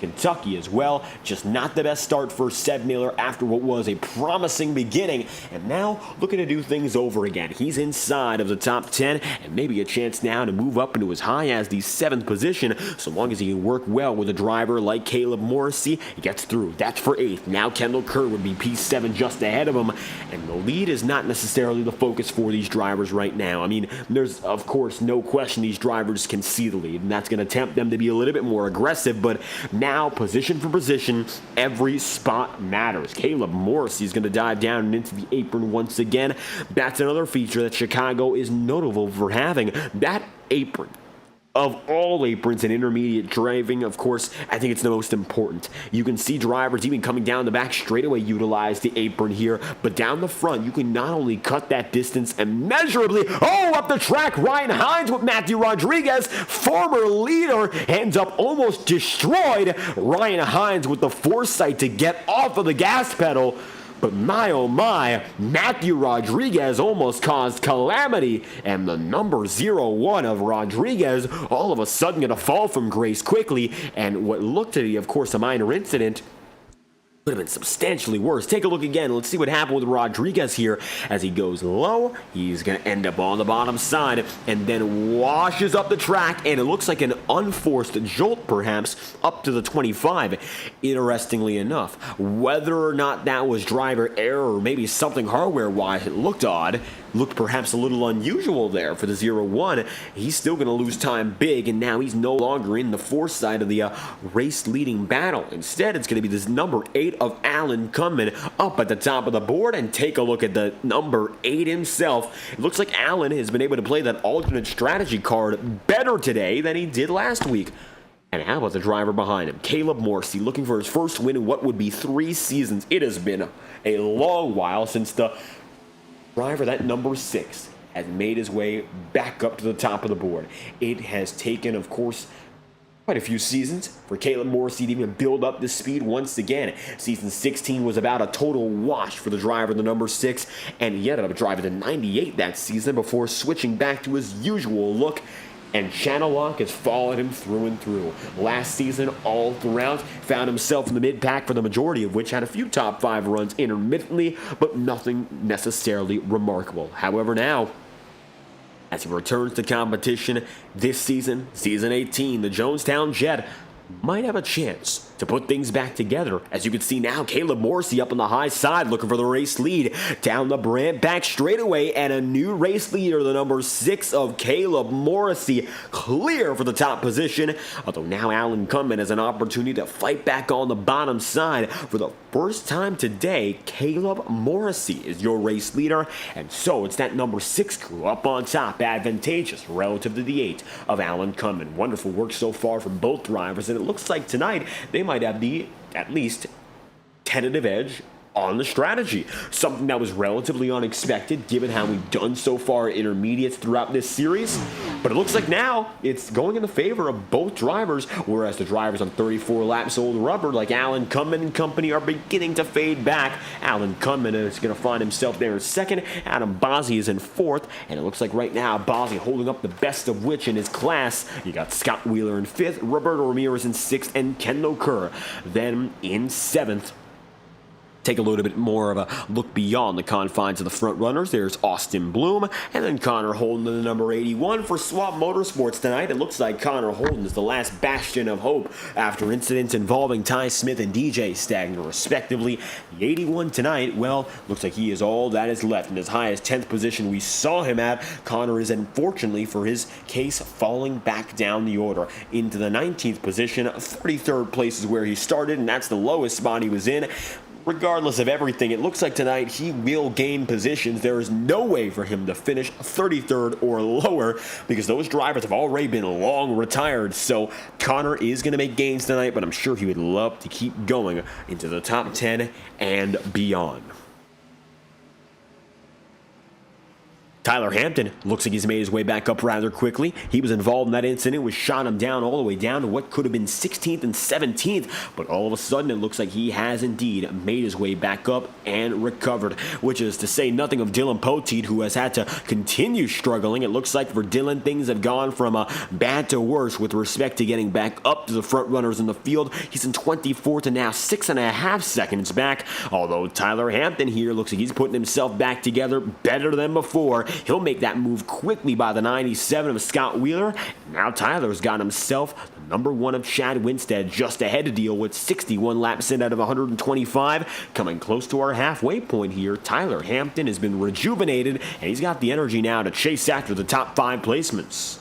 Kentucky as well. Just not the best start for Seb Miller after what was a promising beginning, and now looking to do things over again. He's inside of the top 10 and maybe a chance now to move up into as high as the 7th position, so long as he can work well with a driver like Caleb Morrissey. He gets through. That's for 8th. Now Kendall Kerr would be P7 just ahead of him, and the lead is not necessarily the focus for these drivers right now. I mean, there's of course no question these drivers can see the lead, and that's going to tempt them to be a little bit more aggressive, but now, position for position, every spot matters. Caleb Morrissey is going to dive down and into the apron once again. That's another feature that Chicago is notable for having. That apron. Of all aprons in intermediate driving, of course, I think it's the most important. You can see drivers even coming down the back straightaway utilize the apron here, but down the front, you can not only cut that distance immeasurably. Oh, up the track, Ryan Hines with Matthew Rodriguez, former leader, ends up almost destroyed. Ryan Hines with the foresight to get off of the gas pedal. But my oh my, Matthew Rodriguez almost caused calamity, and the number 01 of Rodriguez all of a sudden going to fall from grace quickly, and what looked to be, of course, a minor incident would have been substantially worse. Take a look again. Let's see what happened with Rodriguez here. As he goes low, he's going to end up on the bottom side and then washes up the track, and it looks like an unforced jolt perhaps up to the 25. Interestingly enough, whether or not that was driver error or maybe something hardware-wise, it looked odd. Looked perhaps a little unusual there for the 0-1. He's still going to lose time big, and now he's no longer in the foresight of the race-leading battle. Instead, it's going to be this number 8 of Alan Cumming up at the top of the board, and take a look at the number 8 himself. It looks like Alan has been able to play that alternate strategy card better today than he did last week. And how about the driver behind him? Caleb Morrissey looking for his first win in what would be 3 seasons. It has been a long while since the driver, that number 6, has made his way back up to the top of the board. It has taken, of course, quite a few seasons for Caleb Morrissey to even build up this speed once again. Season 16 was about a total wash for the driver, the number 6, and he ended up driving to 98 that season before switching back to his usual look. And Channel Lock has followed him through and through. Last season, all throughout, found himself in the mid-pack for the majority of which had a few top 5 runs intermittently, but nothing necessarily remarkable. However, now, as he returns to competition this season, Season 18, the Jonestown Jet might have a chance to put things back together. As you can see now, Caleb Morrissey up on the high side looking for the race lead. Down the brand back straightaway, and a new race leader, the number 6 of Caleb Morrissey, clear for the top position. Although now Alan Cumming has an opportunity to fight back on the bottom side. For the first time today, Caleb Morrissey is your race leader, and so it's that number 6 crew up on top, advantageous relative to the 8 of Alan Cumming. Wonderful work so far from both drivers, and it looks like tonight they might have the, at least, tentative edge on the strategy. Something that was relatively unexpected given how we've done so far intermediates throughout this series. But it looks like now it's going in the favor of both drivers, whereas the drivers on 34 laps old rubber like Alan Cumming and company are beginning to fade back. Alan Cumming is going to find himself there in 2nd. Adam Bozzi is in 4th. And it looks like right now Bozzi holding up the best of which in his class. You got Scott Wheeler in 5th, Roberto Ramirez in 6th, and Kendall Kerr then in 7th. Take a little bit more of a look beyond the confines of the front runners. There's Austin Bloom, and then Connor Holden in the number 81 for Swap Motorsports tonight. It looks like Connor Holden is the last bastion of hope after incidents involving Ty Smith and DJ Stagner, respectively. The 81 tonight, well, looks like he is all that is left. In as high as 10th position we saw him at, Connor is unfortunately for his case falling back down the order into the 19th position. 33rd place is where he started, and that's the lowest spot he was in. Regardless of everything, it looks like tonight he will gain positions. There is no way for him to finish 33rd or lower because those drivers have already been long retired. So Connor is going to make gains tonight, but I'm sure he would love to keep going into the top 10 and beyond. Tyler Hampton looks like he's made his way back up rather quickly. He was involved in that incident, which shot him down all the way down to what could have been 16th and 17th. But all of a sudden, it looks like he has indeed made his way back up and recovered, which is to say nothing of Dylan Poteet, who has had to continue struggling. It looks like for Dylan, things have gone from bad to worse with respect to getting back up to the front runners in the field. He's in 24th and now 6.5 seconds back. Although Tyler Hampton here looks like he's putting himself back together better than before. He'll make that move quickly by the 97 of Scott Wheeler. Now Tyler's got himself the number 1 of Chad Winstead just ahead to deal with 61 laps in out of 125. Coming close to our halfway point here, Tyler Hampton has been rejuvenated, and he's got the energy now to chase after the top 5 placements.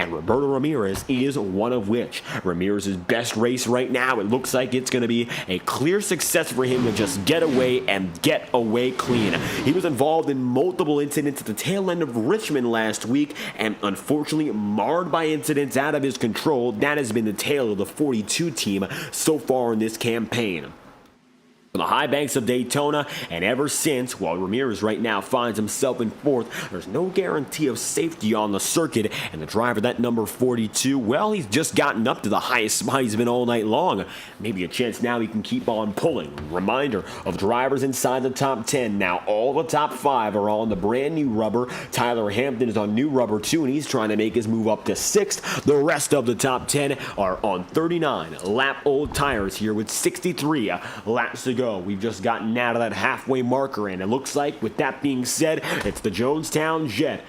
And Roberto Ramirez is one of which. Ramirez's best race right now, it looks like it's going to be a clear success for him to just get away and get away clean. He was involved in multiple incidents at the tail end of Richmond last week and unfortunately marred by incidents out of his control. That has been the tale of the 42 team so far in this campaign. From the high banks of Daytona, and ever since, while Ramirez right now finds himself in 4th, there's no guarantee of safety on the circuit, and the driver, that number 42, well, he's just gotten up to the highest spot he's been all night long. Maybe a chance now he can keep on pulling. Reminder of drivers inside the top 10. Now all the top 5 are on the brand new rubber. Tyler Hampton is on new rubber too, and he's trying to make his move up to 6th. The rest of the top 10 are on 39 lap old tires here with 63 laps to go. We've just gotten out of that halfway marker, and it looks like, with that being said, it's the Jonestown Jet.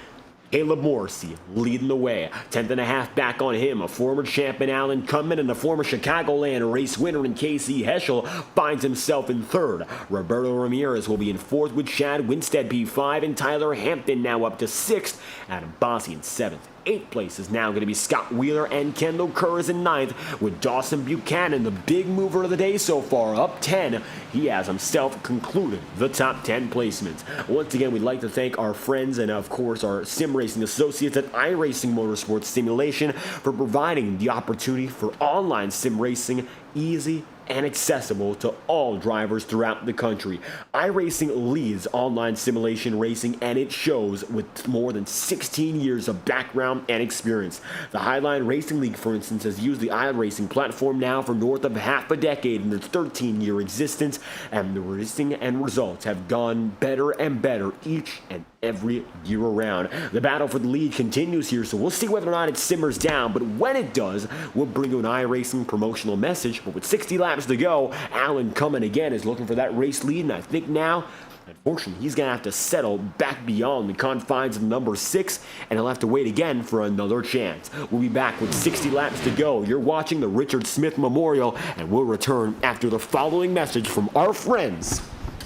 Caleb Morrissey leading the way. 10.5 back on him. A former champion Alan Cunman and the former Chicagoland race winner in Casey Heschel finds himself in 3rd. Roberto Ramirez will be in 4th with Chad Winstead P5 and Tyler Hampton now up to 6th. Adam Bossi in 7th. 8th place is now going to be Scott Wheeler and Kendall Kerr is in 9th with Dawson Buchanan, the big mover of the day so far, up 10. He has himself concluded the top 10 placements. Once again, we'd like to thank our friends and, of course, our sim racing associates at iRacing Motorsport Simulation for providing the opportunity for online sim racing easy and accessible to all drivers throughout the country. iRacing leads online simulation racing, and it shows with more than 16 years of background and experience. The Highline Racing League, for instance, has used the iRacing platform now for north of half a decade in their 13-year existence, and the racing and results have gone better and better each and every year around. The battle for the lead continues here, so we'll see whether or not it simmers down, but when it does, we'll bring you an iRacing promotional message. But with 60 laps to go, Alan Cunman again is looking for that race lead, and I think now, unfortunately, he's going to have to settle back beyond the confines of number 6, and he'll have to wait again for another chance. We'll be back with 60 laps to go. You're watching the Richard Smith Memorial, and we'll return after the following message from our friends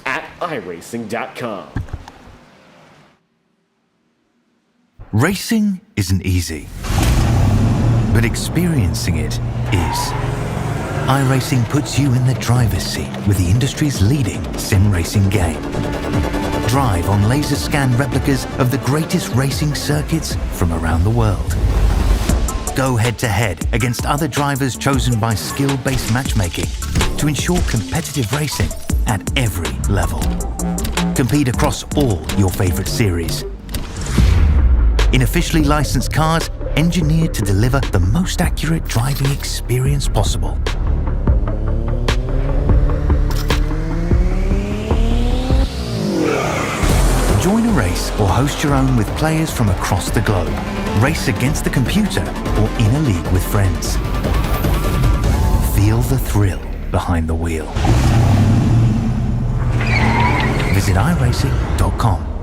at iRacing.com. Racing isn't easy, but experiencing it is. iRacing puts you in the driver's seat with the industry's leading sim racing game. Drive on laser scan replicas of the greatest racing circuits from around the world. Go head-to-head against other drivers chosen by skill-based matchmaking to ensure competitive racing at every level. Compete across all your favorite series. In officially licensed cars, engineered to deliver the most accurate driving experience possible. Join a race or host your own with players from across the globe. Race against the computer or in a league with friends. Feel the thrill behind the wheel. Visit iRacing.com.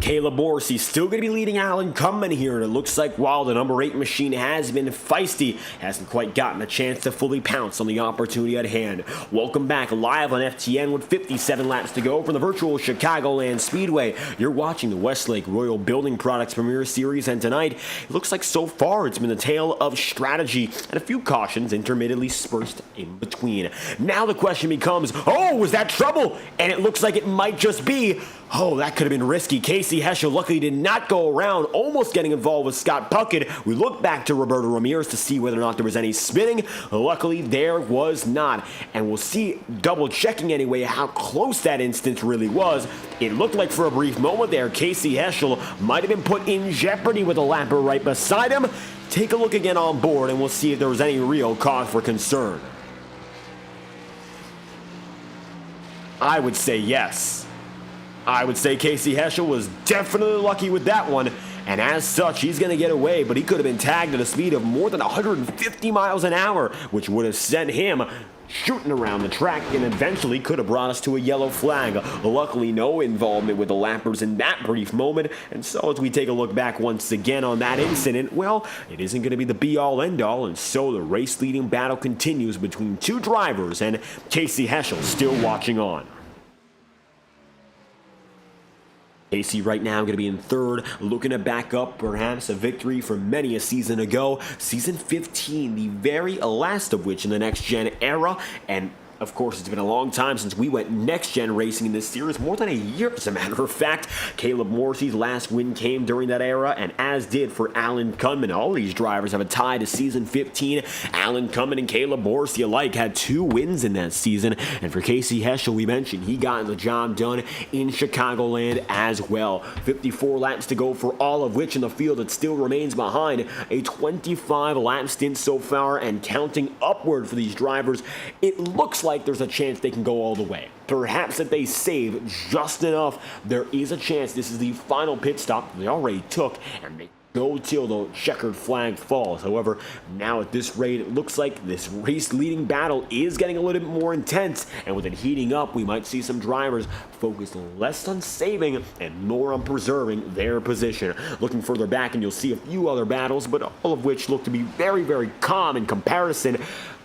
Caleb Morrissey still going to be leading Alan Cumman here, and it looks like while the number 8 machine has been feisty, hasn't quite gotten a chance to fully pounce on the opportunity at hand. Welcome back live on FTN with 57 laps to go from the virtual Chicagoland Speedway. You're watching the Westlake Royal Building Products Premier Series, and tonight, it looks like so far it's been a tale of strategy and a few cautions intermittently dispersed in between. Now the question becomes, oh, was that trouble? And it looks like it might just be, oh, that could have been risky. Casey Heschel luckily did not go around, almost getting involved with Scott Puckett. We look back to Roberto Ramirez to see whether or not there was any spinning. Luckily, there was not. And we'll see, double checking anyway, how close that instance really was. It looked like for a brief moment there, Casey Heschel might have been put in jeopardy with a lapper right beside him. Take a look again on board and we'll see if there was any real cause for concern. I would say yes. I would say Casey Heschel was definitely lucky with that one, and as such, he's going to get away, but he could have been tagged at a speed of more than 150 miles an hour, which would have sent him shooting around the track and eventually could have brought us to a yellow flag. Luckily, no involvement with the lappers in that brief moment, and so as we take a look back once again on that incident, well, it isn't going to be the be-all, end-all, and so the race-leading battle continues between two drivers, and Casey Heschel still watching on. Casey right now going to be in third, looking to back up perhaps a victory from many a season ago. Season 15, the very last of which in the next-gen era, and of course, it's been a long time since we went next-gen racing in this series, more than a year as a matter of fact. Caleb Morrissey's last win came during that era, and as did for Alan Cumman. All these drivers have a tie to season 15. Alan Cumman and Caleb Morrissey alike had 2 wins in that season, and for Casey Heschel, we mentioned he got the job done in Chicagoland as well. 54 laps to go for all of which in the field it still remains behind. A 25-lap stint so far, and counting upward for these drivers, it looks like there's a chance they can go all the way. Perhaps if they save just enough, there is a chance this is the final pit stop they already took, and they go till the checkered flag falls. However, now at this rate, it looks like this race-leading battle is getting a little bit more intense, and with it heating up, we might see some drivers focus less on saving and more on preserving their position. Looking further back, and you'll see a few other battles, but all of which look to be very, very calm in comparison.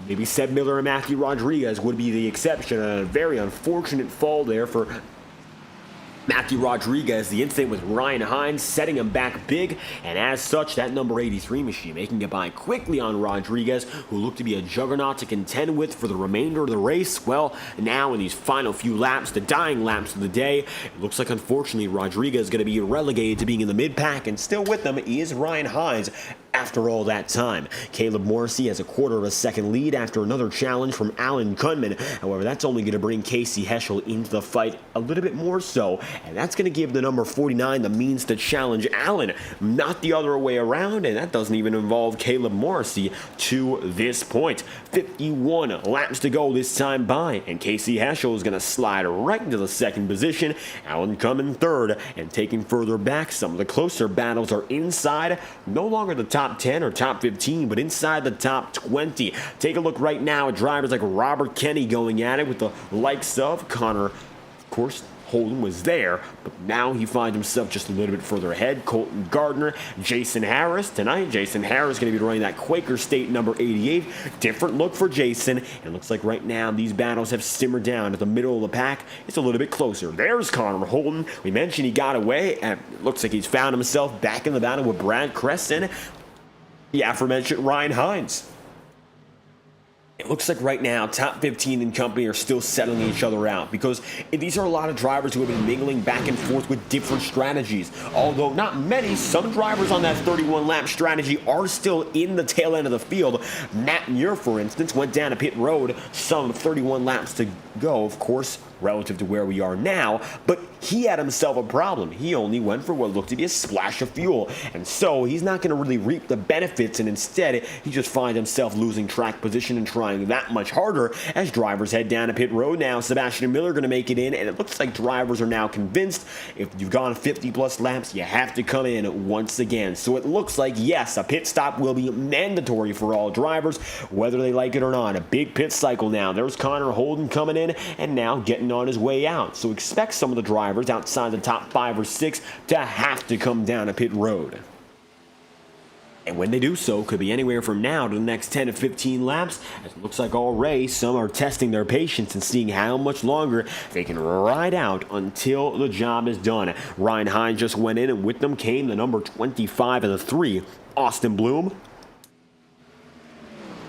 Maybe Seb Miller and Matthew Rodriguez would be the exception. A very unfortunate fall there for Matthew Rodriguez. The incident with Ryan Hines setting him back big, and as such, that number 83 machine making it by quickly on Rodriguez, who looked to be a juggernaut to contend with for the remainder of the race. Well, now in these final few laps, the dying laps of the day, it looks like unfortunately Rodriguez is going to be relegated to being in the mid-pack, and still with them is Ryan Hines. After all that time, Caleb Morrissey has a quarter of a second lead after another challenge from Alan Cumman. However, that's only going to bring Casey Heschel into the fight a little bit more so, and that's going to give the number 49 the means to challenge Alan, not the other way around, and that doesn't even involve Caleb Morrissey to this point. 51 laps to go this time by, and Casey Heschel is going to slide right into the second position. Alan Cumman third, and taking further back, some of the closer battles are inside, no longer the top 10 or top 15, but inside the top 20. Take a look right now at drivers like Robert Kenny going at it with the likes of Connor. Of course, Holden was there, but now he finds himself just a little bit further ahead. Colton Gardner, Jason Harris. Tonight, Jason Harris going to be running that Quaker State number 88. Different look for Jason. And it looks like right now these battles have simmered down at the middle of the pack. It's a little bit closer. There's Connor Holden. We mentioned he got away, and it looks like he's found himself back in the battle with Brad Cresson. The aforementioned Ryan Hines. It looks like right now, top 15 and company are still settling each other out, because these are a lot of drivers who have been mingling back and forth with different strategies. Although not many, some drivers on that 31-lap strategy are still in the tail end of the field. Matt Muir, for instance, went down a pit road, some 31 laps to go, of course, relative to where we are now, but he had himself a problem. He only went for what looked to be a splash of fuel, and so he's not going to really reap the benefits, and instead he just finds himself losing track position and trying that much harder as drivers head down a pit road now. Sebastian Miller going to make it in, and it looks like drivers are now convinced if you've gone 50 plus laps, you have to come in once again. So it looks like, yes, a pit stop will be mandatory for all drivers, whether they like it or not. A big pit cycle now. There's Connor Holden coming in, and now getting on his way out. So expect some of the drivers outside the top 5 or 6 to have to come down a pit road. And when they do so, could be anywhere from now to the next 10 to 15 laps, as it looks like already some are testing their patience and seeing how much longer they can ride out until the job is done. Ryan Hines just went in, and with them came the number 25 and the 3, Austin Bloom.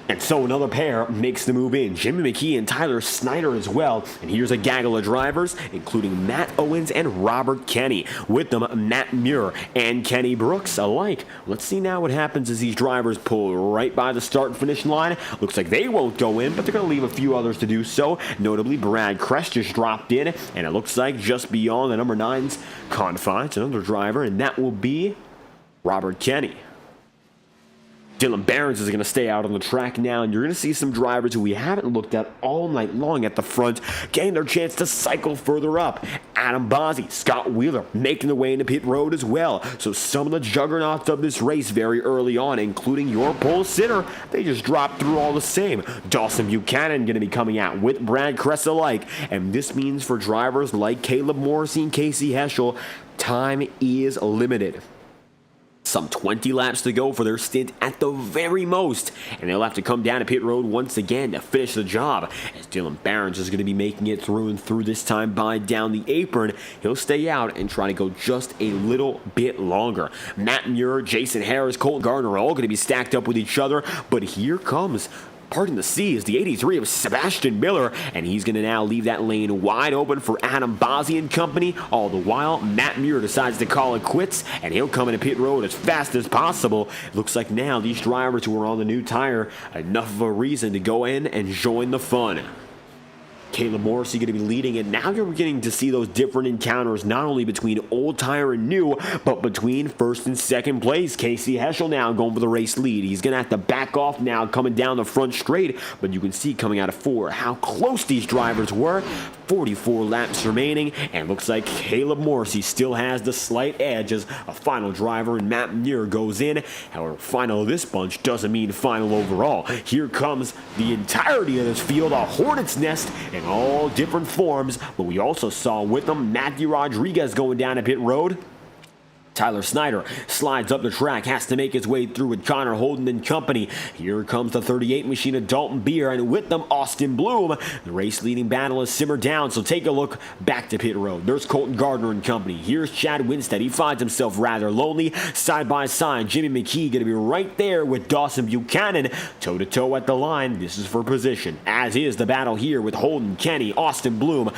And so another pair makes the move in. Jimmy McKee and Tyler Snyder as well. And here's a gaggle of drivers, including Matt Owens and Robert Kenny. With them, Matt Muir and Kenny Brooks alike. Let's see now what happens as these drivers pull right by the start and finish line. Looks like they won't go in, but they're going to leave a few others to do so. Notably, Brad Crest just dropped in. And it looks like just beyond the number 9's confines, another driver, and that will be Robert Kenny. Dylan Behrens is going to stay out on the track now, and you're going to see some drivers who we haven't looked at all night long at the front getting their chance to cycle further up. Adam Bozzi, Scott Wheeler making their way into pit road as well. So some of the juggernauts of this race very early on, including your pole sitter, they just dropped through all the same. Dawson Buchanan going to be coming out with Brad Kress alike, and this means for drivers like Caleb Morrissey and Casey Heschel, time is limited. Some 20 laps to go for their stint at the very most, and they'll have to come down to pit road once again to finish the job, as Dylan Behrens is going to be making it through and through this time by down the apron. He'll stay out and try to go just a little bit longer. Matt Muir, Jason Harris, Colton Gardner are all going to be stacked up with each other, but here comes parting the sea is the 83 of Sebastian Miller, and he's going to now leave that lane wide open for Adam Bozzi and company. All the while, Matt Muir decides to call it quits, and he'll come into pit road as fast as possible. Looks like now these drivers who are on the new tire, enough of a reason to go in and join the fun. Caleb Morrissey going to be leading it. Now you're beginning to see those different encounters, not only between old tire and new, but between first and second place. Casey Heschel now going for the race lead. He's going to have to back off now coming down the front straight, but you can see coming out of 4 how close these drivers were. 44 laps remaining, and looks like Caleb Morrissey still has the slight edge as a final driver, and Matt Muir goes in. However, final of this bunch doesn't mean final overall. Here comes the entirety of this field, a hornet's nest in all different forms, but we also saw with them Matthew Rodriguez going down a pit road. Tyler Snyder slides up the track, has to make his way through with Connor Holden and company. Here comes the 38 machine of Dalton Beer, and with them Austin Bloom. The race-leading battle has simmered down, so take a look back to pit road. There's Colton Gardner and company. Here's Chad Winstead. He finds himself rather lonely. Side by side, Jimmy McKee going to be right there with Dawson Buchanan. Toe-to-toe at the line. This is for position, as is the battle here with Holden, Kenny, Austin Bloom.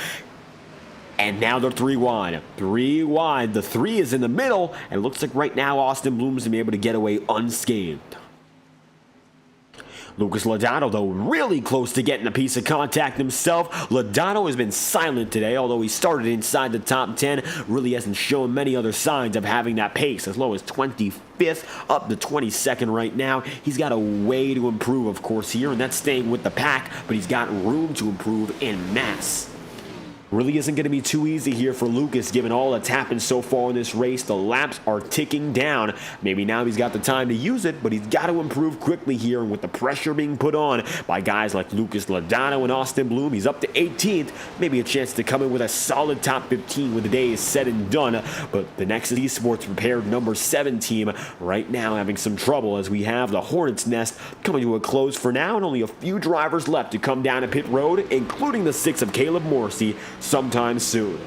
And now they're 3 wide. 3 wide. The 3 is in the middle. And it looks like right now Austin Bloom's going to be able to get away unscathed. Lucas Lodato, though, really close to getting a piece of contact himself. Lodato has been silent today, although he started inside the top 10. Really hasn't shown many other signs of having that pace, as low as 25th up to 22nd right now. He's got a way to improve, of course, here, and that's staying with the pack, but he's got room to improve in mass. Really isn't going to be too easy here for Lucas, given all that's happened so far in this race. The laps are ticking down. Maybe now he's got the time to use it, but he's got to improve quickly here. And with the pressure being put on by guys like Lucas Lodato and Austin Bloom, he's up to 18th. Maybe a chance to come in with a solid top 15 when the day is said and done. But the Nexus Esports prepared number 7 team right now having some trouble, as we have the Hornets' Nest coming to a close for now, and only a few drivers left to come down to pit road, including the 6 of Caleb Morrissey, sometime soon.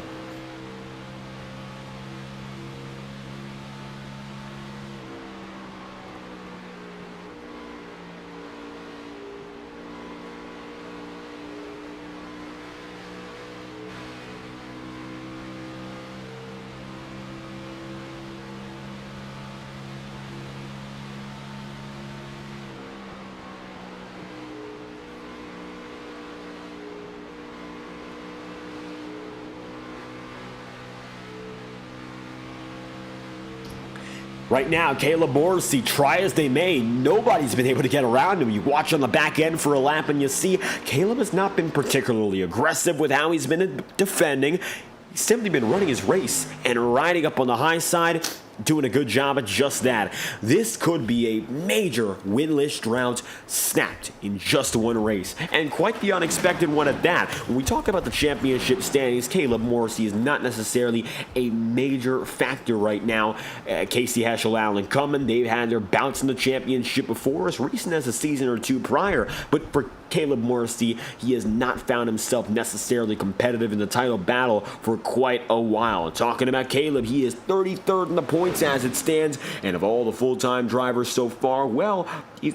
Right now, Caleb Morrissey, try as they may, nobody's been able to get around him. You watch on the back end for a lap and you see Caleb has not been particularly aggressive with how he's been defending. He's simply been running his race and riding up on the high side. doing a good job at just that. This could be a major winless drought snapped in just one race, and quite the unexpected one at that. When we talk about the championship standings, Caleb Morrissey is not necessarily a major factor right now. Casey Heschel, Alan Cumming, they've had their bouts in the championship before, as recent as a season or two prior, but for Caleb Morrissey, he has not found himself necessarily competitive in the title battle for quite a while. Talking about Caleb, he is 33rd in the points as it stands, and of all the full-time drivers so far, well, he's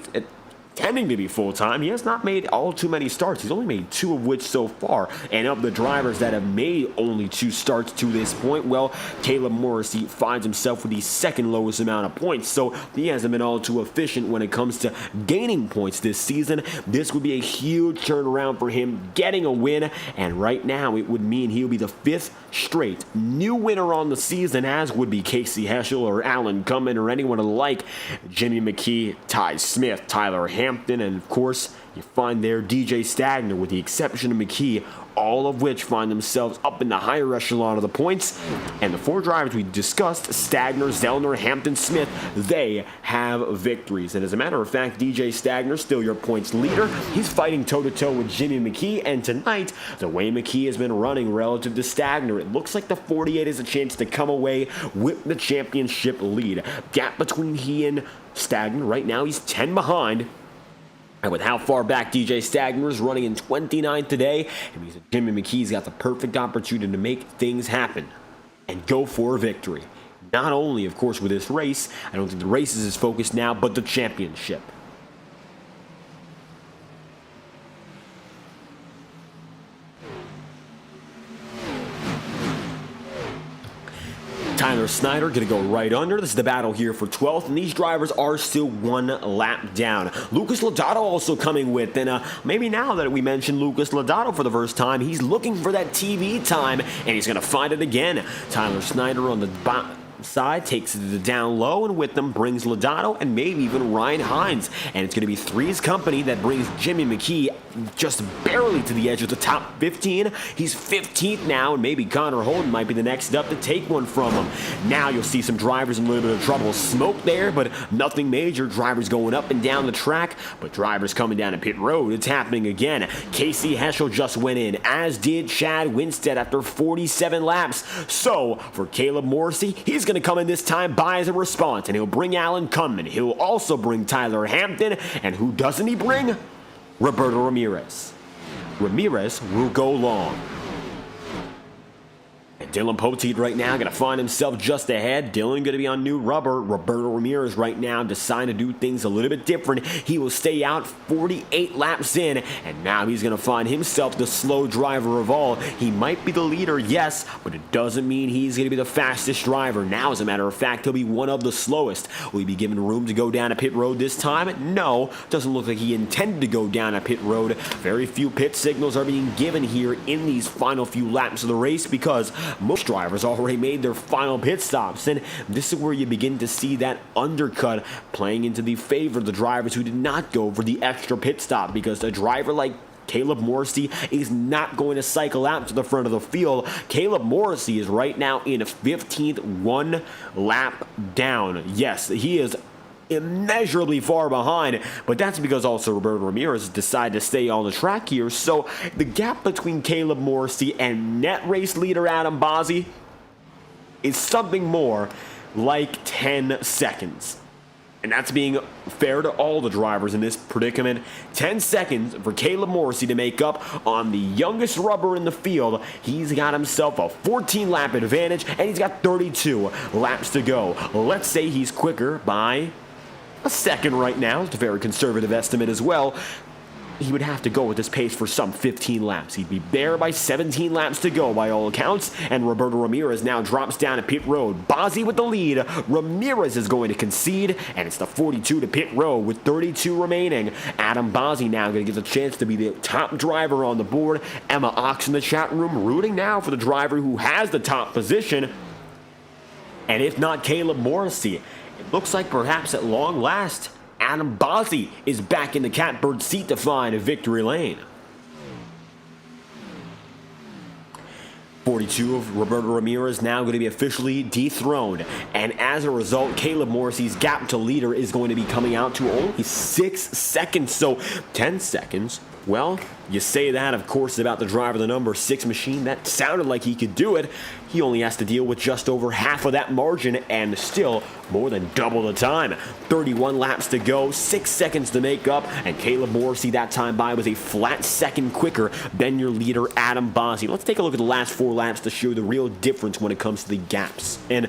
tending to be full-time. He has not made all too many starts. He's only made 2 of which so far. And of the drivers that have made only 2 starts to this point, well, Caleb Morrissey finds himself with the second lowest amount of points. So he hasn't been all too efficient when it comes to gaining points this season. This would be a huge turnaround for him, getting a win. And right now, it would mean he'll be the 5th straight new winner on the season, as would be Casey Heschel or Alan Cumming or anyone alike. Jimmy McKee, Ty Smith, Tyler Hampton, and of course, you find there DJ Stagner, with the exception of McKee, all of which find themselves up in the higher echelon of the points. And the 4 drivers we discussed, Stagner, Zellner, Hampton, Smith, they have victories. And as a matter of fact, DJ Stagner, still your points leader. He's fighting toe-to-toe with Jimmy McKee, and tonight, the way McKee has been running relative to Stagner, it looks like the 48 has a chance to come away with the championship lead. Gap between he and Stagner, right now he's 10 behind. And with how far back DJ Stagner is running in 29th today, it means that Jimmy McKee's got the perfect opportunity to make things happen and go for a victory. Not only, of course, with this race, I don't think the race is his focus now, but the championship. Tyler Snyder going to go right under. This is the battle here for 12th, and these drivers are still 1 lap down. Lucas Lodato also coming with, and maybe now that we mentioned Lucas Lodato for the first time, he's looking for that TV time, and he's going to find it again. Tyler Snyder on the side takes it to the down low, and with them brings Lodato and maybe even Ryan Hines. And it's going to be Three's company that brings Jimmy McKee just barely to the edge of the top 15. He's 15th now, and maybe Connor Holden might be the next up to take one from him. Now you'll see some drivers in a little bit of trouble. Smoke there, but nothing major. Drivers going up and down the track, but drivers coming down to pit road. It's happening again. Casey Heschel just went in, as did Chad Winstead after 47 laps. So for Caleb Morrissey, he's going to come in this time by as a response, and he'll bring Alan Cumming. He'll also bring Tyler Hampton, and who doesn't he bring? Roberto Ramirez. Ramirez will go long. And Dylan Poteet right now going to find himself just ahead. Dylan going to be on new rubber. Roberto Ramirez right now deciding to do things a little bit different. He will stay out 48 laps in, and now he's going to find himself the slow driver of all. He might be the leader, yes, but it doesn't mean he's going to be the fastest driver. Now, as a matter of fact, he'll be one of the slowest. Will he be given room to go down a pit road this time? No, doesn't look like he intended to go down a pit road. Very few pit signals are being given here in these final few laps of the race, because most drivers already made their final pit stops, and this is where you begin to see that undercut playing into the favor of the drivers who did not go for the extra pit stop, because a driver like Caleb Morrissey is not going to cycle out to the front of the field. Caleb Morrissey is right now in 15th, 1 lap down. Yes, he is immeasurably far behind, but that's because also Roberto Ramirez decided to stay on the track here. So the gap between Caleb Morrissey and net race leader Adam Bozzi is something more like 10 seconds. And that's being fair to all the drivers in this predicament. 10 seconds for Caleb Morrissey to make up on the youngest rubber in the field. He's got himself a 14-lap advantage, and he's got 32 laps to go. Let's say he's quicker by a second right now. It's a very conservative estimate as well. He would have to go with this pace for some 15 laps. He'd be there by 17 laps to go by all accounts, and Roberto Ramirez now drops down to pit road. Bozzi with the lead. Ramirez is going to concede, and it's the 42 to pit road with 32 remaining. Adam Bozzi now going to get a chance to be the top driver on the board. Emma Ox in the chat room rooting now for the driver who has the top position, and if not Caleb Morrissey, it looks like perhaps at long last, Adam Bozzi is back in the catbird seat to find a victory lane. 42 of Roberto Ramirez now going to be officially dethroned, and as a result, Caleb Morrissey's gap to leader is going to be coming out to only 6 seconds. So 10 seconds, well, you say that, of course, about the driver, the number 6 machine. That sounded like he could do it. He only has to deal with just over half of that margin and still more than double the time. 31 laps to go, 6 seconds to make up, and Caleb Morrissey that time by was a flat second quicker than your leader, Adam Bossi. Let's take a look at the last 4 laps to show the real difference when it comes to the gaps. And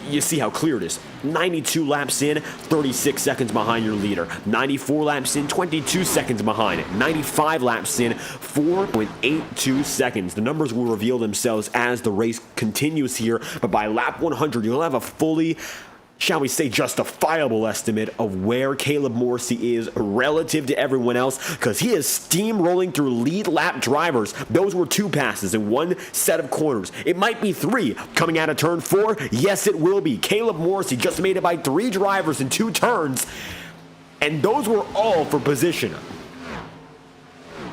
you see how clear it is. 92 laps in, 36 seconds behind your leader. 94 laps in, 22 seconds behind. 95 laps in, 4.82 seconds. The numbers will reveal themselves as the race continues here, but by lap 100, you'll have a fully, shall we say, justifiable estimate of where Caleb Morrissey is relative to everyone else, because he is steamrolling through lead lap drivers. Those were 2 passes in 1 set of corners. It might be 3 coming out of turn 4. Yes, it will be. Caleb Morrissey just made it by 3 drivers in 2 turns, and those were all for position,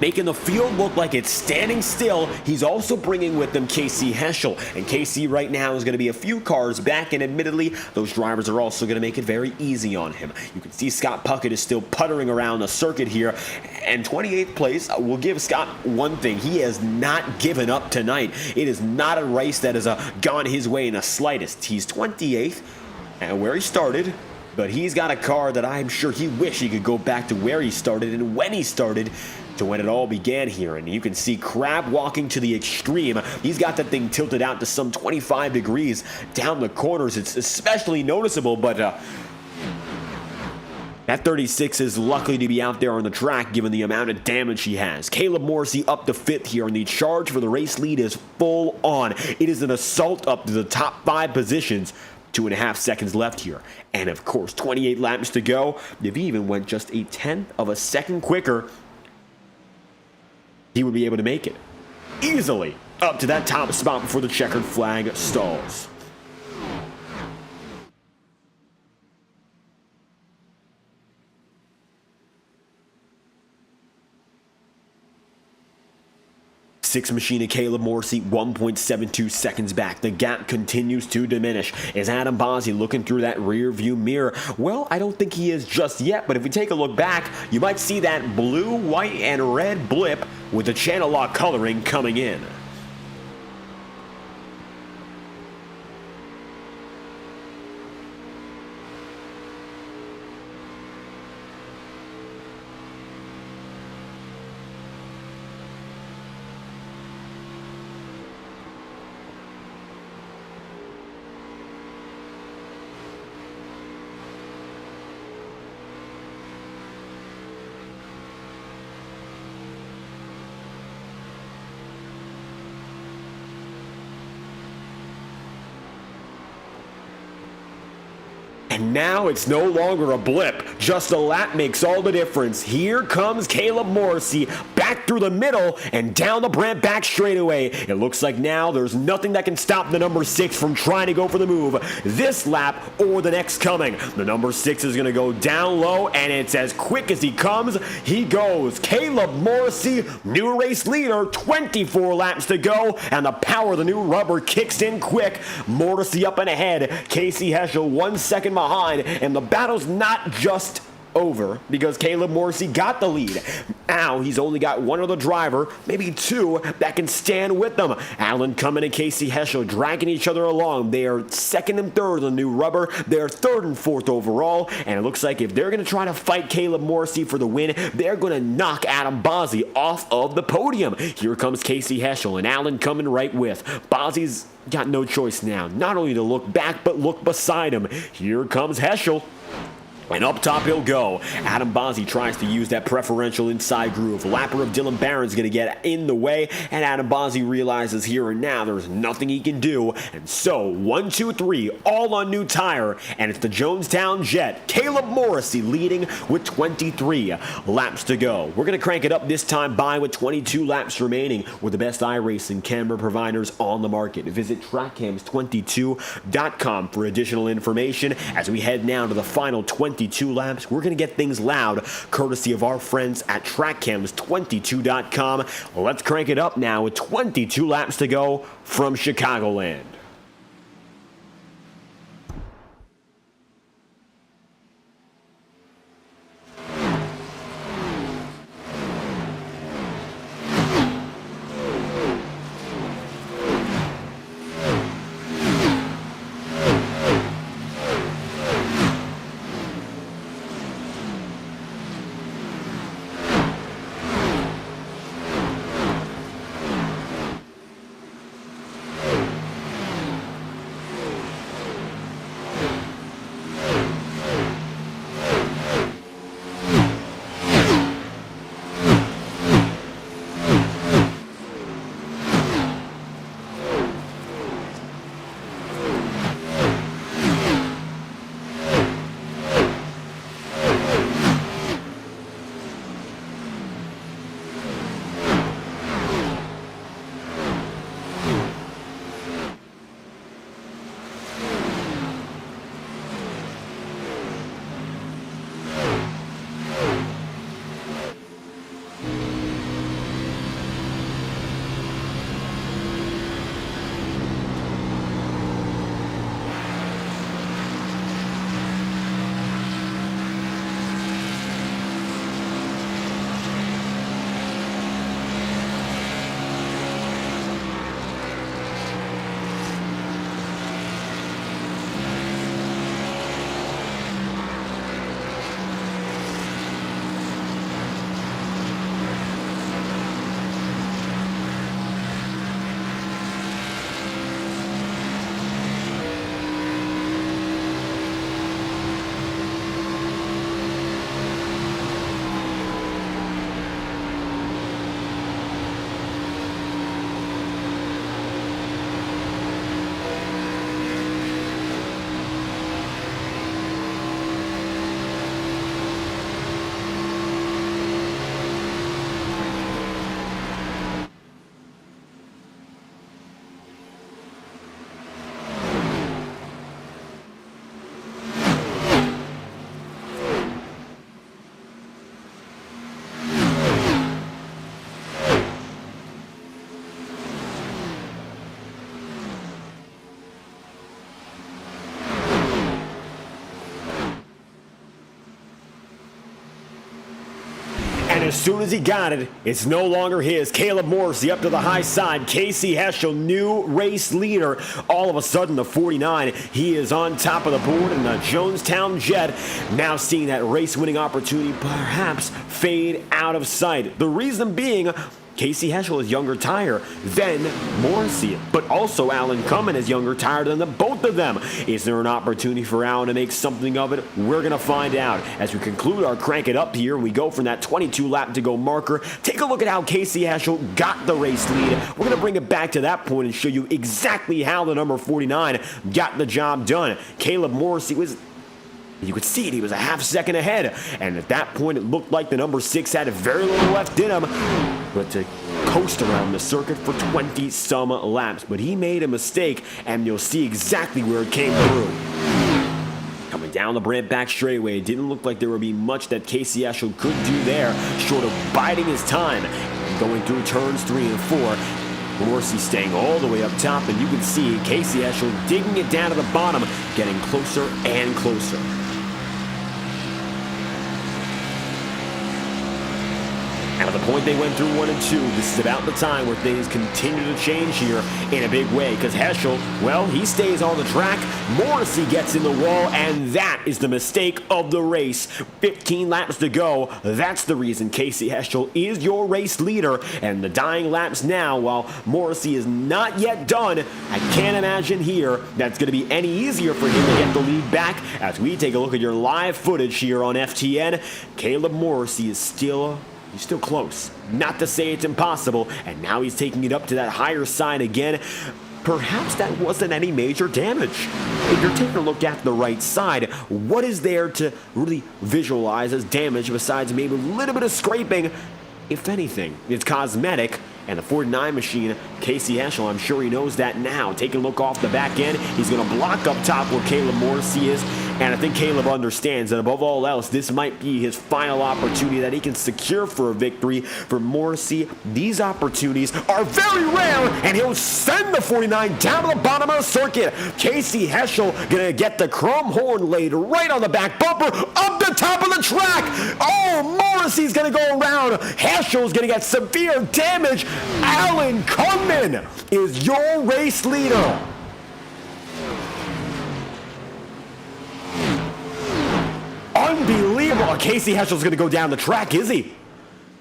making the field look like it's standing still. He's also bringing with them Casey Heschel, and Casey right now is going to be a few cars back, and admittedly, those drivers are also going to make it very easy on him. You can see Scott Puckett is still puttering around the circuit here, and 28th place will give Scott one thing. He has not given up tonight. It is not a race that has gone his way in the slightest. He's 28th, and where he started, but he's got a car that I'm sure he wished he could go back to where he started and when he started, to when it all began here. And you can see Crab walking to the extreme. He's got that thing tilted out to some 25 degrees down the corners. It's especially noticeable, but that 36 is lucky to be out there on the track given the amount of damage he has. Caleb Morrissey up to 5th here, and the charge for the race lead is full on. It is an assault up to the top 5 positions. 2.5 seconds left here. And of course, 28 laps to go. If he even went just 1/10 of a second quicker, he would be able to make it easily up to that top spot before the checkered flag stalls. Six machine of Caleb Morrissey, 1.72 seconds back. The gap continues to diminish. Is Adam Bossi looking through that rear view mirror? Well, I don't think he is just yet, but if we take a look back, you might see that blue, white, and red blip with the channel lock coloring coming in. And now it's no longer a blip. Just a lap makes all the difference. Here comes Caleb Morrissey back through the middle and down the Brant back straightaway. It looks like now there's nothing that can stop the number 6 from trying to go for the move this lap or the next coming. The number 6 is going to go down low, and it's as quick as he comes, he goes. Caleb Morrissey, new race leader, 24 laps to go, and the power of the new rubber kicks in quick. Morrissey up and ahead. Casey Heschel 1 second behind, and the battle's not just over because Caleb Morrissey got the lead. Now he's only got one other driver, maybe 2, that can stand with them. Alan Cumming and Casey Heschel dragging each other along. They are 2nd and 3rd on the new rubber. They're 3rd and 4th overall, and it looks like if they're going to try to fight Caleb Morrissey for the win, they're going to knock Adam Bossi off of the podium. Here comes Casey Heschel and Alan Cumming right with. Bossi's got no choice now, not only to look back, but look beside him. Here comes Heschel. And up top he'll go. Adam Bossi tries to use that preferential inside groove. Lapper of Dylan Barron's going to get in the way, and Adam Bossi realizes here and now there's nothing he can do. And so, 1, 2, 3, all on new tire, and it's the Jonestown Jet. Caleb Morrissey leading with 23 laps to go. We're going to crank it up this time by with 22 laps remaining with the best iRacing camera providers on the market. Visit trackcams22.com for additional information as we head now to the final 20 22 laps. We're going to get things loud, courtesy of our friends at TrackChems22.com. Let's crank it up now with 22 laps to go from Chicagoland. As soon as he got it, it's no longer his. Caleb Morrissey up to the high side. Casey Heschel, new race leader. All of a sudden, the 49, he is on top of the board, and the Jonestown Jet now seeing that race-winning opportunity perhaps fade out of sight. The reason being, Casey Heschel is younger tire than Morrissey, but also Alan Cummins is younger tire than the both of them. Is there an opportunity for Alan to make something of it? We're going to find out as we conclude our crank it up here and we go from that 22 lap to go marker. Take a look at how Casey Heschel got the race lead. We're going to bring it back to that point and show you exactly how the number 49 got the job done. Caleb Morrissey was... You could see it, he was a half second ahead. And at that point, it looked like the number 6 had very little left in him, but to coast around the circuit for 20-some laps. But he made a mistake, and you'll see exactly where it came through. Coming down the brand back straightaway, it didn't look like there would be much that Casey Heschel could do there, short of biding his time and going through turns 3 and 4. Morrissey staying all the way up top, and you can see Casey Heschel digging it down to the bottom, getting closer and closer. At the point they went through 1 and 2, this is about the time where things continue to change here in a big way, because Heschel, well, he stays on the track, Morrissey gets in the wall, and that is the mistake of the race. 15 laps to go. That's the reason Casey Heschel is your race leader, and the dying laps now, while Morrissey is not yet done, I can't imagine here that's going to be any easier for him to get the lead back. As we take a look at your live footage here on FTN, Caleb Morrissey is still close. Not to say it's impossible, and now he's taking it up to that higher side again. Perhaps that wasn't any major damage. If you're taking a look at the right side, what is there to really visualize as damage besides maybe a little bit of scraping? If anything, it's cosmetic. And the 49 machine, Casey Heschel, I'm sure he knows that now. Taking a look off the back end, he's going to block up top where Caleb Morrissey is. And I think Caleb understands that above all else, this might be his final opportunity that he can secure for a victory. For Morrissey, these opportunities are very rare, and he'll send the 49 down to the bottom of the circuit. Casey Heschel gonna get the chrome horn laid right on the back bumper, up the top of the track. Oh, Morrissey's gonna go around. Heschel's gonna get severe damage. Alan Kunman is your race leader. Unbelievable. Casey Heschel's going to go down the track, is he?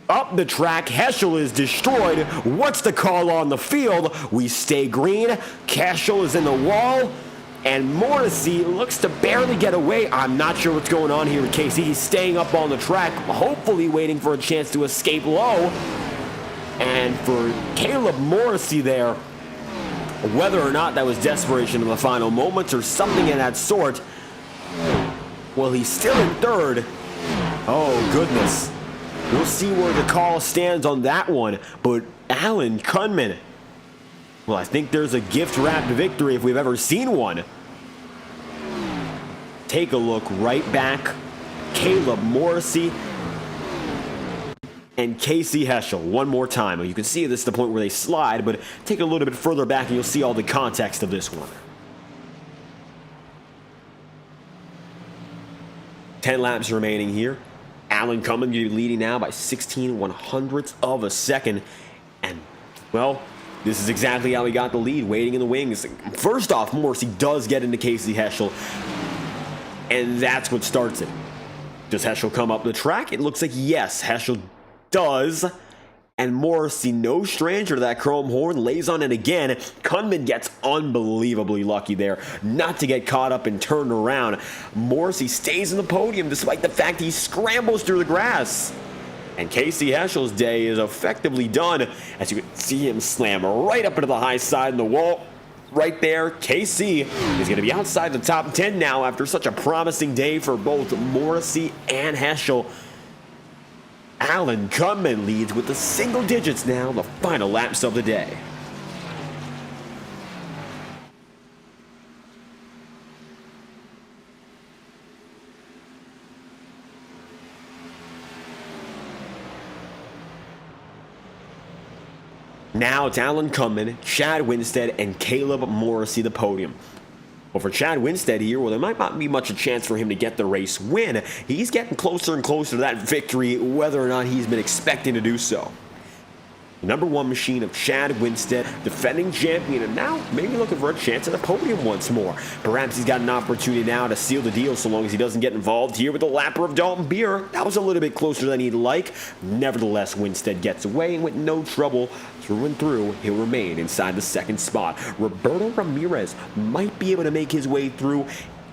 Up the track, Heschel is destroyed. What's the call on the field? We stay green. Heschel is in the wall. And Morrissey looks to barely get away. I'm not sure what's going on here with Casey. He's staying up on the track, hopefully waiting for a chance to escape low. And for Caleb Morrissey there, whether or not that was desperation in the final moments or something of that sort, well, he's still in third. Oh, goodness. We'll see where the call stands on that one. But Alan Kunman, well, I think there's a gift-wrapped victory if we've ever seen one. Take a look right back. Caleb Morrissey and Casey Heschel one more time. You can see this is the point where they slide, but take a little bit further back and you'll see all the context of this one. 10 laps remaining here. Alan Kunman leading now by 16/100ths of a second. And, well, this is exactly how he got the lead, waiting in the wings. First off, Morrissey does get into Casey Heschel, and that's what starts it. Does Heschel come up the track? It looks like yes, Heschel does. And Morrissey, no stranger to that chrome horn, lays on it again. Kunman gets unbelievably lucky there not to get caught up and turned around. Morrissey stays in the podium despite the fact he scrambles through the grass. And Casey Heschel's day is effectively done as you can see him slam right up into the high side of the wall. Right there, Casey is going to be outside the top 10 now after such a promising day for both Morrissey and Heschel. Alan Kunman leads with the single digits now, the final laps of the day. Now it's Alan Kunman, Chad Winstead, and Caleb Morrissey the podium. Well, for Chad Winstead here, well, there might not be much a chance for him to get the race win. He's getting closer and closer to that victory, whether or not he's been expecting to do so. The number one machine of Chad Winstead, defending champion, and now maybe looking for a chance at the podium once more. Perhaps he's got an opportunity now to seal the deal so long as he doesn't get involved here with the lapper of Dalton Beer. That was a little bit closer than he'd like. Nevertheless, Winstead gets away, and with no trouble, through and through, he'll remain inside the second spot. Roberto Ramirez might be able to make his way through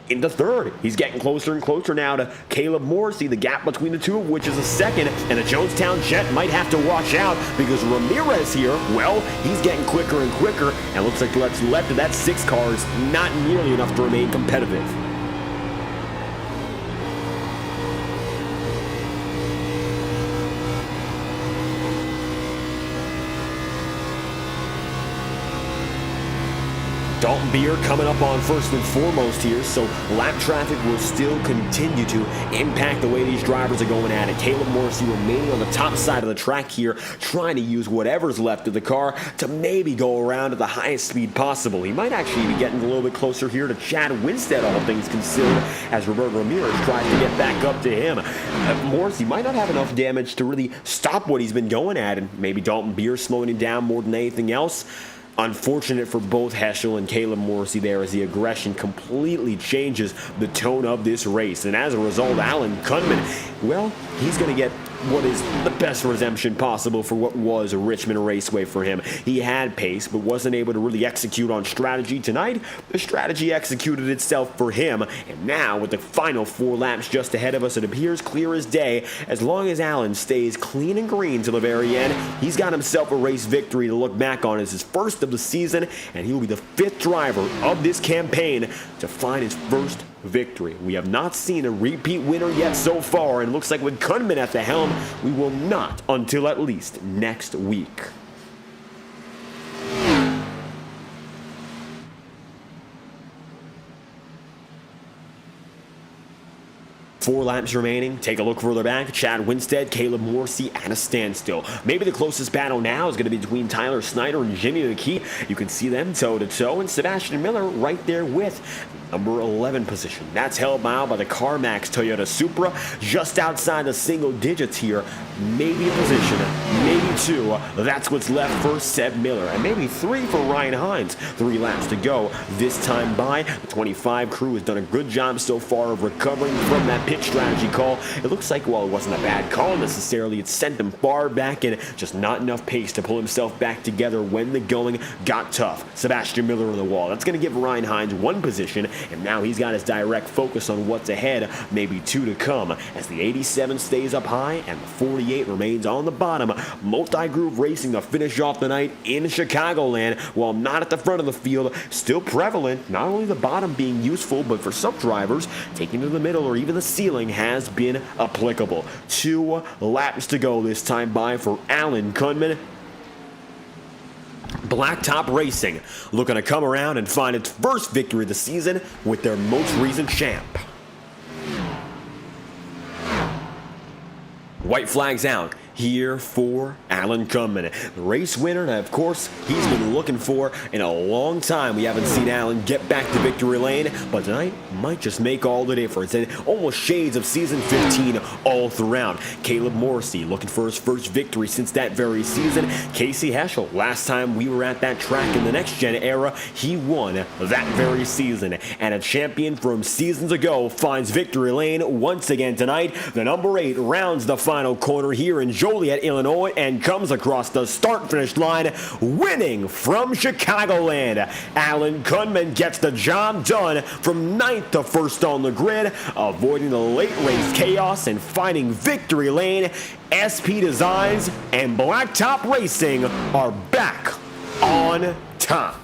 into third. He's getting closer and closer now to Caleb Morrissey, the gap between the two of which is a second, and the Jonestown Jet might have to watch out because Ramirez here, well, he's getting quicker and quicker, and looks like what's left of that 6 car is not nearly enough to remain competitive. Dalton Beer coming up on first and foremost here, so lap traffic will still continue to impact the way these drivers are going at it. Caleb Morrissey remaining on the top side of the track here, trying to use whatever's left of the car to maybe go around at the highest speed possible. He might actually be getting a little bit closer here to Chad Winstead, all things considered, as Roberto Ramirez tries to get back up to him. Morrissey might not have enough damage to really stop what he's been going at, and maybe Dalton Beer slowing him down more than anything else. Unfortunate for both Heschel and Caleb Morrissey there as the aggression completely changes the tone of this race. And as a result, Alan Kunman, well, he's going to get what is the best redemption possible for what was a Richmond Raceway for him. He had pace, but wasn't able to really execute on strategy tonight. The strategy executed itself for him, and now with the final 4 laps just ahead of us, it appears clear as day. As long as Alan stays clean and green to the very end, he's got himself a race victory to look back on as his first of the season, and he will be the 5th driver of this campaign to find his first victory. We have not seen a repeat winner yet so far, and looks like with Kunman at the helm, we will not until at least next week. 4 laps remaining. Take a look further back. Chad Winstead, Caleb Morrissey at a standstill. Maybe the closest battle now is going to be between Tyler Snyder and Jimmy McKee. You can see them toe-to-toe, and Sebastian Miller right there with number 11 position. That's held now by the CarMax Toyota Supra, just outside the single digits here. Maybe a position, maybe 2. That's what's left for Seb Miller, and maybe 3 for Ryan Hines. 3 laps to go this time by. The 25 crew has done a good job so far of recovering from that pit strategy call. It looks like, well, it wasn't a bad call necessarily. It sent him far back and just not enough pace to pull himself back together when the going got tough. Sebastian Miller on the wall. That's going to give Ryan Hines 1 position, and now he's got his direct focus on what's ahead, maybe 2 to come, as the 87 stays up high and the 48 remains on the bottom. Multi-Groove Racing to finish off the night in Chicagoland, while not at the front of the field, still prevalent. Not only the bottom being useful, but for some drivers, taking to the middle or even the ceiling has been applicable. 2 laps to go this time by for Alan Kunman. Blacktop Racing looking to come around and find its first victory of the season with their most recent champ. White flags out here for Alan Kunman, the race winner, and of course he's been looking for in a long time. We haven't seen Alan get back to victory lane, but tonight might just make all the difference, and almost shades of season 15 all throughout. Caleb Morrissey looking for his first victory since that very season. Casey Heschel, last time we were at that track in the next-gen era, he won that very season, and a champion from seasons ago finds victory lane once again tonight. The number 8 rounds the final corner here in Joliet, Illinois, and comes across the start-finish line, winning from Chicagoland. Alan Kunman gets the job done from 9th to 1st on the grid, avoiding the late race chaos and finding victory lane. SP Designs and Blacktop Racing are back on top.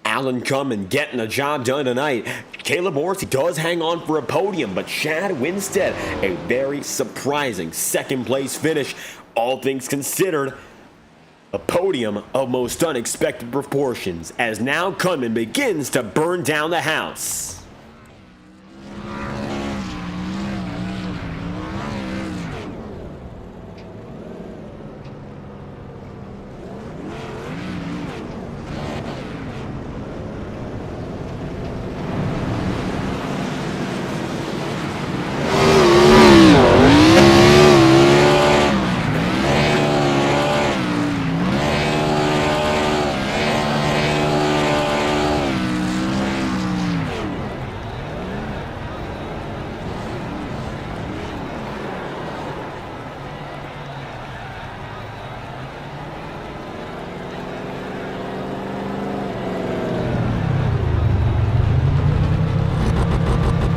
Alan Kunman getting the job done tonight. Caleb Morrissey does hang on for a podium, but Chad Winstead, a very surprising second place finish. All things considered, a podium of most unexpected proportions, as now Kunman begins to burn down the house.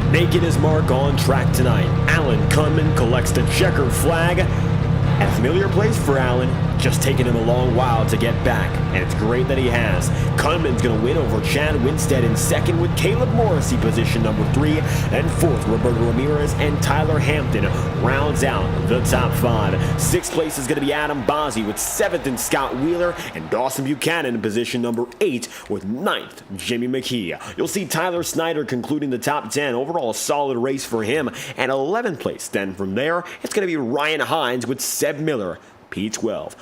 Making his mark on track tonight, Alan Kunman collects the checkered flag. A familiar place for Alan, just taking him a long while to get back, and it's great that he has. Kunman's going to win over Chad Winstead in second, with Caleb Morrissey position number 3, and 4th, Roberto Ramirez and Tyler Hampton rounds out the top 5. 6th place is going to be Adam Bozzi, with 7th and Scott Wheeler, and Dawson Buchanan in position number 8 with 9th, Jimmy McKee. You'll see Tyler Snyder concluding the top 10. Overall, a solid race for him, and 11th place. Then from there, it's going to be Ryan Hines with Seb Miller, P12.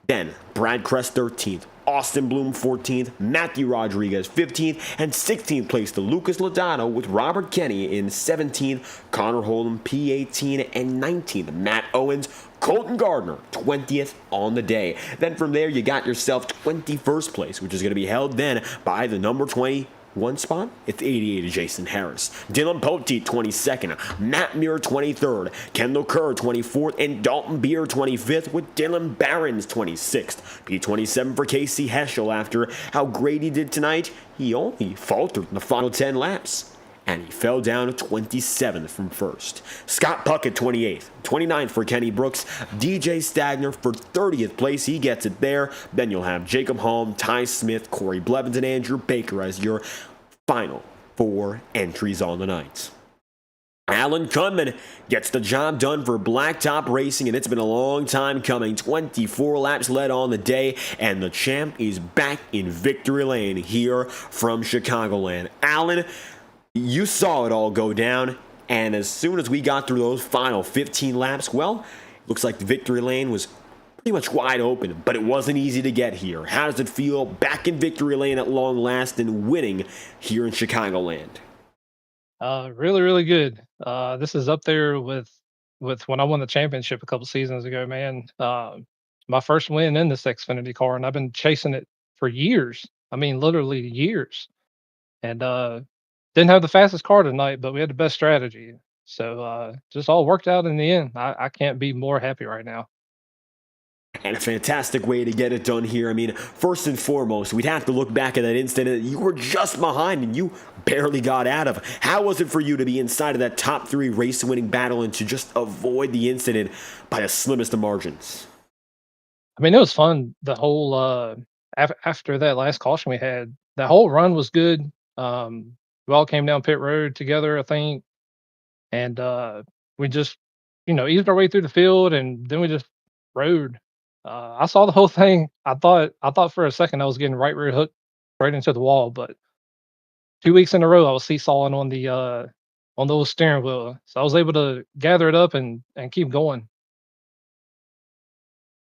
Then Brad Kress 13th, Austin Bloom 14th, Matthew Rodriguez 15th, and 16th place to Lucas Lodato with Robert Kenny in 17th, Connor Holm P18 and 19th, Matt Owens, Colton Gardner 20th on the day. Then from there you got yourself 21st place, which is going to be held then by the number 20 spot, it's 88 Jason Harris. Dylan Poteet 22nd, Matt Muir 23rd, Kendall Kerr 24th, and Dalton Beer 25th, with Dylan Barons 26th. P27 for Casey Heschel. After how great he did tonight, he only faltered in the final 10 laps, and he fell down to 27th from first. Scott Puckett 28th, 29th for Kenny Brooks, DJ Stagner for 30th place, he gets it there. Then you'll have Jacob Holm, Ty Smith, Corey Blevins, and Andrew Baker as your final 4 entries on the night. Alan Cunman gets the job done for Blacktop Racing, and it's been a long time coming. 24 laps led on the day, and the champ is back in victory lane here from Chicagoland. Alan, you saw it all go down, and as soon as we got through those final 15 laps, well, looks like the victory lane was pretty much wide open, but it wasn't easy to get here. How does it feel back in victory lane at long last and winning here in Chicagoland? Really, really good. This is up there with when I won the championship a couple seasons ago, man. My first win in this Xfinity car, and I've been chasing it for years. I mean, literally years. And didn't have the fastest car tonight, but we had the best strategy. So just all worked out in the end. I can't be more happy right now. And a fantastic way to get it done here. I mean, first and foremost, we'd have to look back at that incident that you were just behind and you barely got out of. How was it for you to be inside of that top 3 race-winning battle and to just avoid the incident by the slimmest of margins? I mean, it was fun. The whole after that last caution we had, the whole run was good. We all came down pit road together, I think, and we just eased our way through the field, and then we just rode. I saw the whole thing. I thought for a second I was getting right rear hooked right into the wall, but 2 weeks in a row I was seesawing on the old steering wheel, so I was able to gather it up and keep going.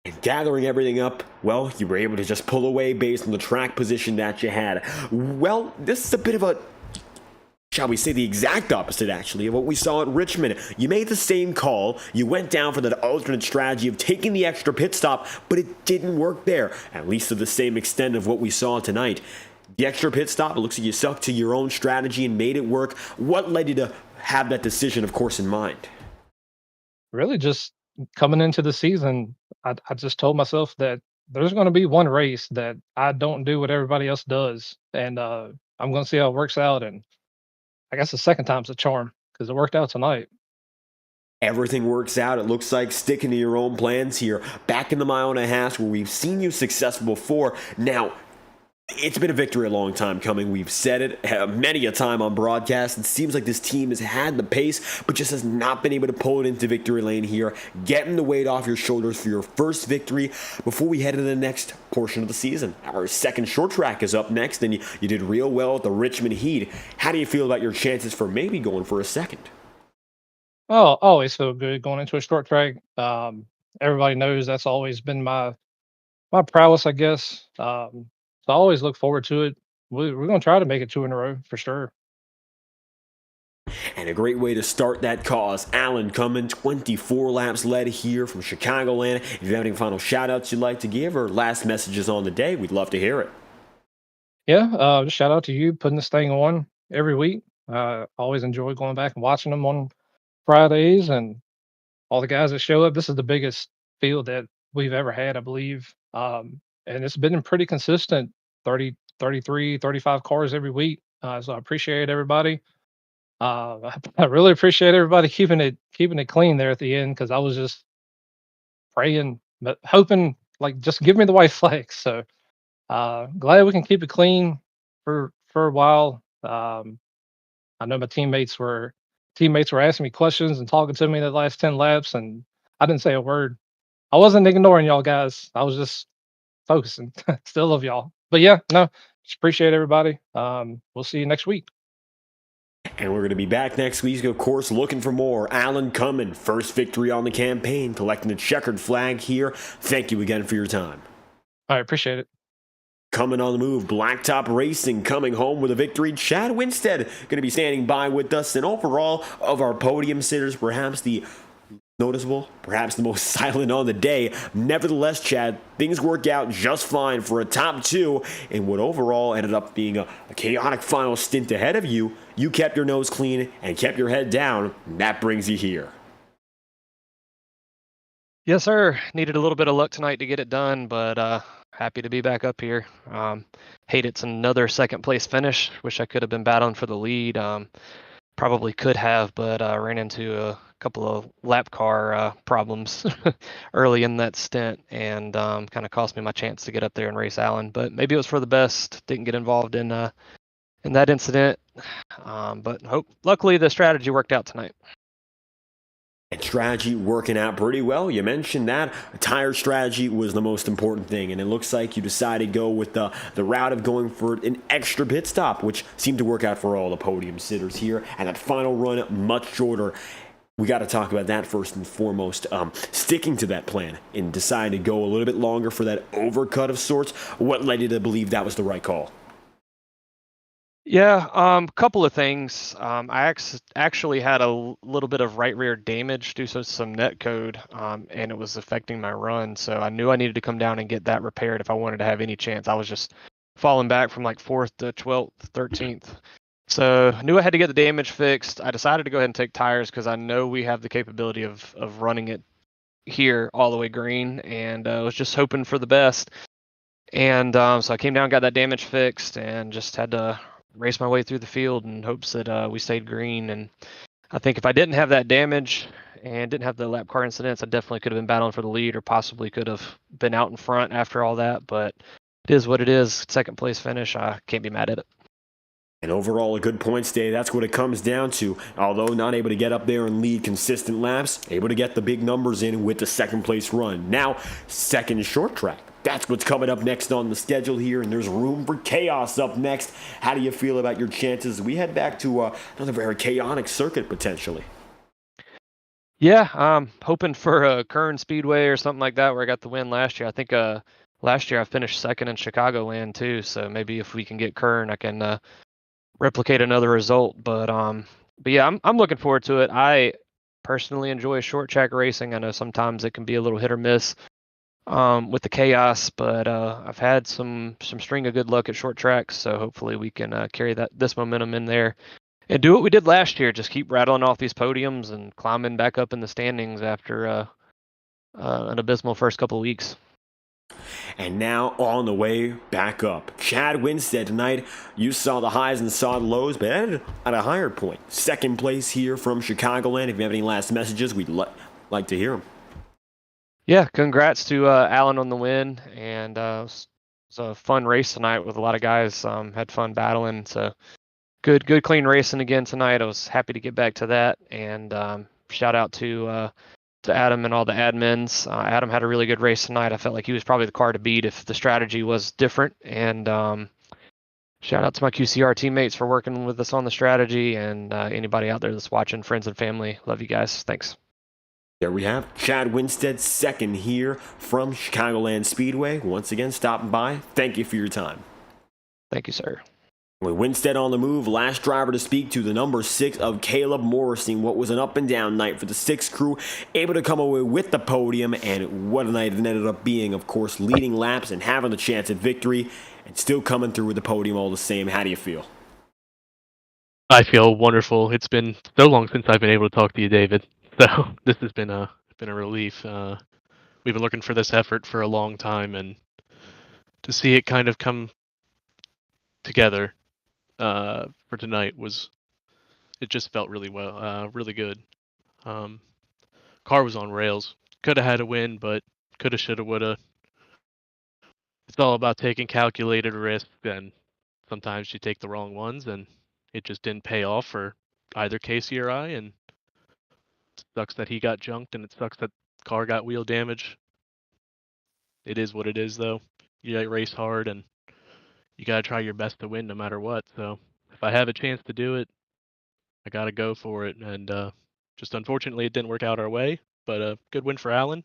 And gathering everything up, well, you were able to just pull away based on the track position that you had. Well, this is a bit of a, shall we say, the exact opposite, actually, of what we saw at Richmond. You made the same call. You went down for that alternate strategy of taking the extra pit stop, but it didn't work there, at least to the same extent of what we saw tonight. The extra pit stop, it looks like you stuck to your own strategy and made it work. What led you to have that decision, of course, in mind? Really, just coming into the season, I just told myself that there's going to be one race that I don't do what everybody else does, and I'm going to see how it works out. And I guess the second time's a charm because it worked out tonight. Everything works out. It looks like sticking to your own plans here. Back in the mile and a half where we've seen you successful before. Now, it's been a victory a long time coming. We've said it many a time on broadcast. It seems like this team has had the pace, but just has not been able to pull it into victory lane here, getting the weight off your shoulders for your first victory before we head into the next portion of the season. Our second short track is up next, and you did real well at the Richmond Heat. How do you feel about your chances for maybe going for a second? Oh, always feel good going into a short track. Everybody knows that's always been my prowess, I guess. So I always look forward to it. We're going to try to make it 2 in a row for sure. And a great way to start that cause. Alan Cunman, 24 laps led here from Chicagoland. If you have any final shout-outs you'd like to give or last messages on the day, we'd love to hear it. Yeah, just shout out to you putting this thing on every week. Always enjoy going back and watching them on Fridays, and all the guys that show up. This is the biggest field that we've ever had, I believe. And it's been pretty consistent, 30, 33, 35 cars every week. So I appreciate everybody. I really appreciate everybody keeping it clean there at the end, because I was just praying, but hoping, like, just give me the white flag. So glad we can keep it clean for a while. I know my teammates were asking me questions and talking to me the last 10 laps, and I didn't say a word. I wasn't ignoring y'all guys. I was just focusing. Still love y'all. But yeah, no, just appreciate everybody. We'll see you next week. And we're going to be back next week, of course, looking for more. Alan Cunman, first victory on the campaign, collecting the checkered flag here. Thank you again for your time. All right, appreciate it. Coming on the move, Blacktop Racing coming home with a victory. Chad Winstead going to be standing by with us. And overall, of our podium sitters, perhaps the noticeable, perhaps the most silent on the day. Nevertheless, Chad, things worked out just fine for a top 2 in what overall ended up being a chaotic final stint ahead of you. You kept your nose clean and kept your head down, and that brings you here. Yes, sir. Needed a little bit of luck tonight to get it done, but happy to be back up here. Hate it's another second place finish. Wish I could have been battling for the lead. Probably could have, but ran into a couple of lap car problems early in that stint, and kind of cost me my chance to get up there and race Allen. But maybe it was for the best. Didn't get involved in in that incident. But luckily the strategy worked out tonight. And strategy working out pretty well. You mentioned that tire strategy was the most important thing, and it looks like you decided to go with the route of going for an extra pit stop, which seemed to work out for all the podium sitters here. And that final run, much shorter. We got to talk about that first and foremost. Sticking to that plan and deciding to go a little bit longer for that overcut of sorts. What led you to believe that was the right call? Yeah, couple of things. I actually had a little bit of right rear damage due to some net code, and it was affecting my run. So I knew I needed to come down and get that repaired if I wanted to have any chance. I was just falling back from like 4th to 12th, 13th. So I knew I had to get the damage fixed. I decided to go ahead and take tires because I know we have the capability of running it here all the way green, and I was just hoping for the best. And so I came down, got that damage fixed, and just had to race my way through the field in hopes that we stayed green. And I think if I didn't have that damage and didn't have the lap car incidents, I definitely could have been battling for the lead, or possibly could have been out in front after all that. But it is what it is. Second place finish. I can't be mad at it. And overall, a good points day. That's what it comes down to. Although not able to get up there and lead consistent laps, able to get the big numbers in with the second place run. Now, second short track. That's what's coming up next on the schedule here, and there's room for chaos up next. How do you feel about your chances as we head back to another very chaotic circuit potentially? Yeah, hoping for a Kern Speedway or something like that where I got the win last year. I think last year I finished second in Chicagoland too, so maybe if we can get Kern, I can replicate another result. But yeah, I'm looking forward to it. I personally enjoy short track racing. I know sometimes it can be a little hit or miss with the chaos, but I've had some string of good luck at short tracks, so hopefully we can carry this momentum in there and do what we did last year. Just keep rattling off these podiums and climbing back up in the standings after an abysmal first couple of weeks. And now on the way back up. Chad Winstead tonight. You saw the highs and saw the lows, but ended at a higher point. Second place here from Chicagoland. If you have any last messages, we'd like to hear them. Yeah, congrats to Alan on the win, and it was a fun race tonight with a lot of guys. Had fun battling, so good clean racing again tonight. I was happy to get back to that, and shout out to Adam and all the admins. Adam had a really good race tonight. I felt like he was probably the car to beat if the strategy was different, and shout out to my QCR teammates for working with us on the strategy, and anybody out there that's watching, friends and family. Love you guys. Thanks. There we have Chad Winstead, second here from Chicagoland Speedway. Once again, stopping by. Thank you for your time. Thank you, sir. With Winstead on the move, last driver to speak to the number 6 of Caleb Morrison. What was an up and down night for the 6 crew, able to come away with the podium, and what a night it ended up being. Of course, leading laps and having the chance at victory, and still coming through with the podium all the same. How do you feel? I feel wonderful. It's been so long since I've been able to talk to you, David. So this has been a relief. We've been looking for this effort for a long time, and to see it kind of come together for tonight it just felt really well, really good. Car was on rails. Could have had a win, but coulda, shoulda, woulda. It's all about taking calculated risks, and sometimes you take the wrong ones, and it just didn't pay off for either Casey or I, and it sucks that he got junked, and it sucks that car got wheel damage. It is what it is, though. You gotta race hard, and you gotta try your best to win no matter what. So if I have a chance to do it, I gotta go for it. And just unfortunately, it didn't work out our way. But a good win for Allen.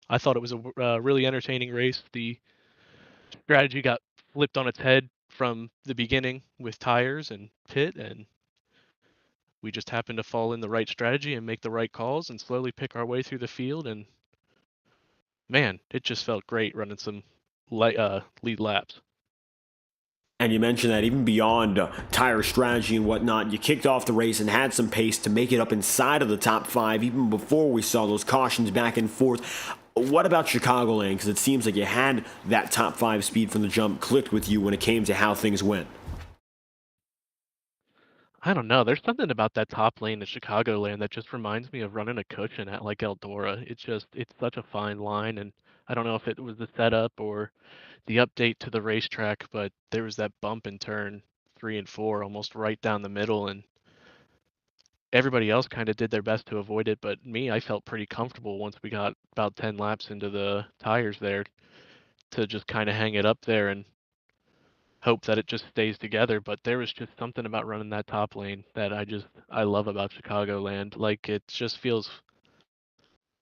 I thought it was a really entertaining race. The strategy got flipped on its head from the beginning with tires and pit, and we just happened to fall in the right strategy and make the right calls and slowly pick our way through the field. And man, it just felt great running some lead laps. And you mentioned that even beyond tire strategy and whatnot, you kicked off the race and had some pace to make it up inside of the top 5 even before we saw those cautions back and forth. What about Chicagoland? Because it seems like you had that top 5 speed from the jump clicked with you when it came to how things went. I don't know. There's something about that top lane in Chicagoland that just reminds me of running a cushion at like Eldora. It's such a fine line, and I don't know if it was the setup or the update to the racetrack, but there was that bump and turn 3 and 4, almost right down the middle, and everybody else kind of did their best to avoid it, but me, I felt pretty comfortable once we got about 10 laps into the tires there to just kind of hang it up there and hope that it just stays together. But there was just something about running that top lane that I love about Chicagoland. Like, it just feels,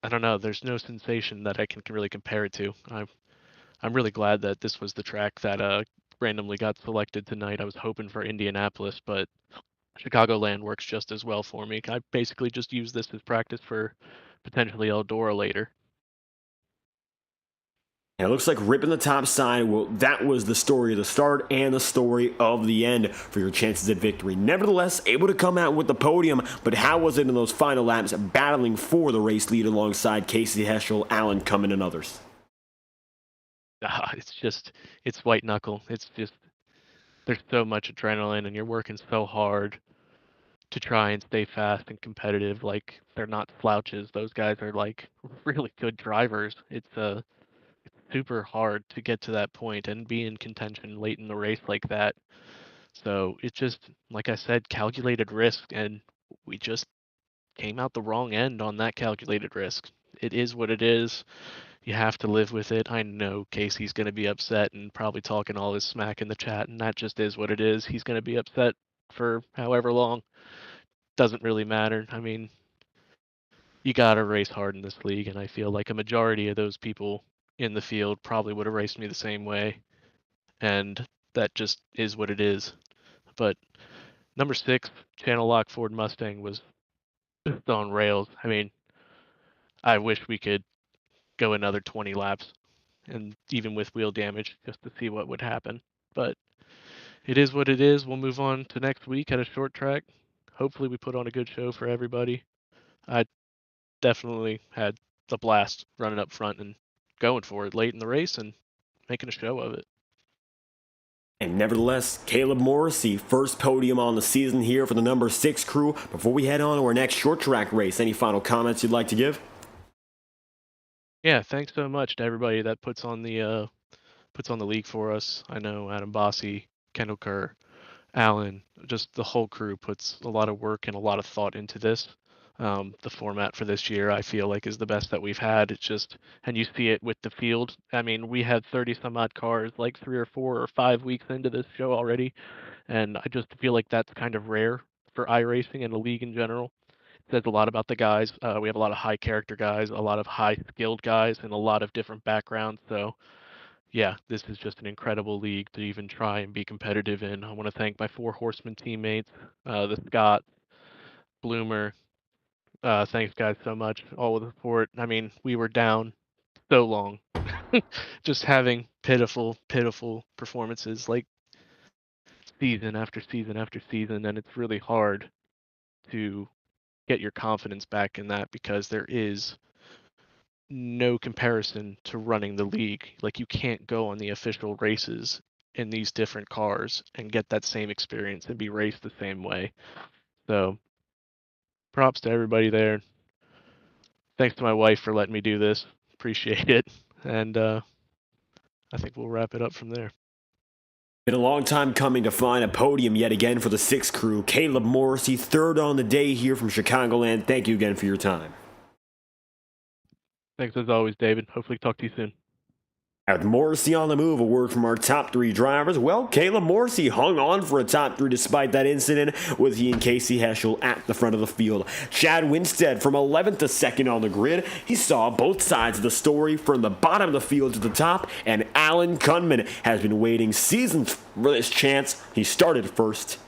I don't know, there's no sensation that I can really compare it to. I'm really glad that this was the track that randomly got selected tonight. I was hoping for Indianapolis, but Chicagoland works just as well for me. I basically just use this as practice for potentially Eldora later. And it looks like ripping the top side, well, that was the story of the start and the story of the end for your chances at victory. Nevertheless, able to come out with the podium, but how was it in those final laps battling for the race lead alongside Casey Heschel, Alan Cumming, and others? It's white knuckle. It's just, there's so much adrenaline and you're working so hard to try and stay fast and competitive. Like, they're not slouches. Those guys are like really good drivers. It's super hard to get to that point and be in contention late in the race like that. So it just, like I said, calculated risk, and we just came out the wrong end on that calculated risk. It is what it is. You have to live with it. I know Casey's going to be upset and probably talking all his smack in the chat, and that just is what it is. He's going to be upset for however long. Doesn't really matter. I mean, you got to race hard in this league, and I feel like a majority of those people in the field probably would have raced me the same way, and that just is what it is. But number 6, Channel Lock Ford Mustang, was just on rails. I mean, I wish we could go another 20 laps, and even with wheel damage, just to see what would happen. But it is what it is. We'll move on to next week at a short track. Hopefully we put on a good show for everybody. I definitely had the blast running up front and going for it late in the race and making a show of it. And nevertheless, Caleb Morrissey, first podium on the season here for the number 6 crew. Before we head on to our next short track race, any final comments you'd like to give? Yeah, thanks so much to everybody that puts on the league for us. I know Adam Bossy, Kendall Kerr, Alan, just the whole crew puts a lot of work and a lot of thought into this. The format for this year, I feel like, is the best that we've had. It's just, and you see it with the field. I mean, we had 30 some odd cars like 3 or 4 or 5 weeks into this show already, and I just feel like that's kind of rare for iRacing and the league in general. It says a lot about the guys. We have a lot of high character guys, a lot of high skilled guys, and a lot of different backgrounds. So yeah, this is just an incredible league to even try and be competitive in. I want to thank my 4 Horsemen teammates, the Scott, Bloomer. Thanks, guys, so much. All the support. I mean, we were down so long, just having pitiful performances like season after season after season, and it's really hard to get your confidence back in that because there is no comparison to running the league. Like, you can't go on the official races in these different cars and get that same experience and be raced the same way. So props to everybody there. Thanks to my wife for letting me do this. Appreciate it. And I think we'll wrap it up from there. Been a long time coming to find a podium yet again for the 6 crew. Caleb Morrissey, third on the day here from Chicagoland. Thank you again for your time. Thanks as always, David. Hopefully talk to you soon. With Morrissey on the move, a word from our top 3 drivers. Well, Caleb Morrissey hung on for a top 3 despite that incident, with he and Casey Heschel at the front of the field. Chad Winstead from 11th to 2nd on the grid. He saw both sides of the story from the bottom of the field to the top, and Alan Cumming has been waiting seasons for this chance. He started first.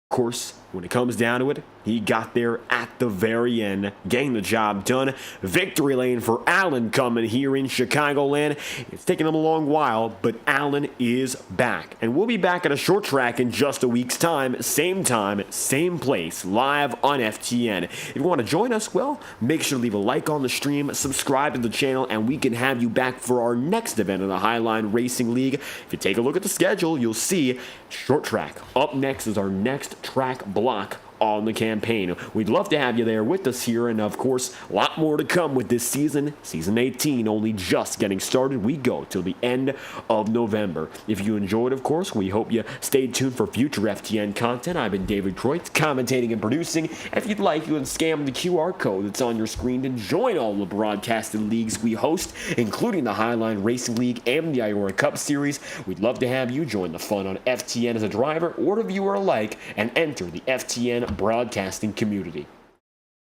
Of course, when it comes down to it, he got there at the very end, getting the job done. Victory lane for Alan Cumming here in Chicagoland. It's taken him a long while, but Alan is back. And we'll be back at a short track in just a week's time, same place, live on FTN. If you want to join us, well, make sure to leave a like on the stream, subscribe to the channel, and we can have you back for our next event in the Highline Racing League. If you take a look at the schedule, you'll see short track. Up next is our next track block on the campaign. We'd love to have you there with us here, and of course, a lot more to come with this season. Season 18 only just getting started. We go till the end of November. If you enjoyed, of course, we hope you stay tuned for future FTN content. I've been David Croyt, commentating and producing. If you'd like, you can scan the QR code that's on your screen to join all the broadcasted leagues we host, including the Highline Racing League and the Iora Cup Series. We'd love to have you join the fun on FTN as a driver or a viewer alike and enter the FTN broadcasting community.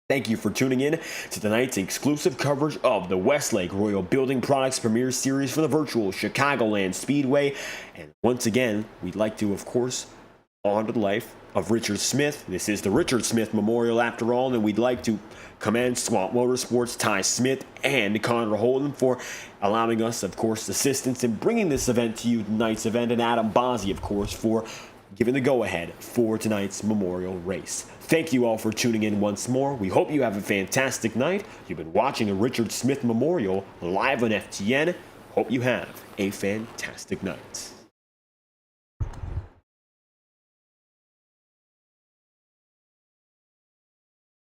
Thank you for tuning in to tonight's exclusive coverage of the Westlake Royal Building Products Premier Series for the virtual Chicagoland Speedway. And once again, we'd like to, of course, honor the life of Richard Smith. This is the Richard Smith Memorial after all, and we'd like to commend Swamp Motorsports, Ty Smith, and Connor Holden for allowing us, of course, assistance in bringing this event to you, tonight's event, and Adam Bozzi, of course, for giving the go-ahead for tonight's memorial race. Thank you all for tuning in once more. We hope you have a fantastic night. You've been watching the Richard Smith Memorial live on FTN. Hope you have a fantastic night.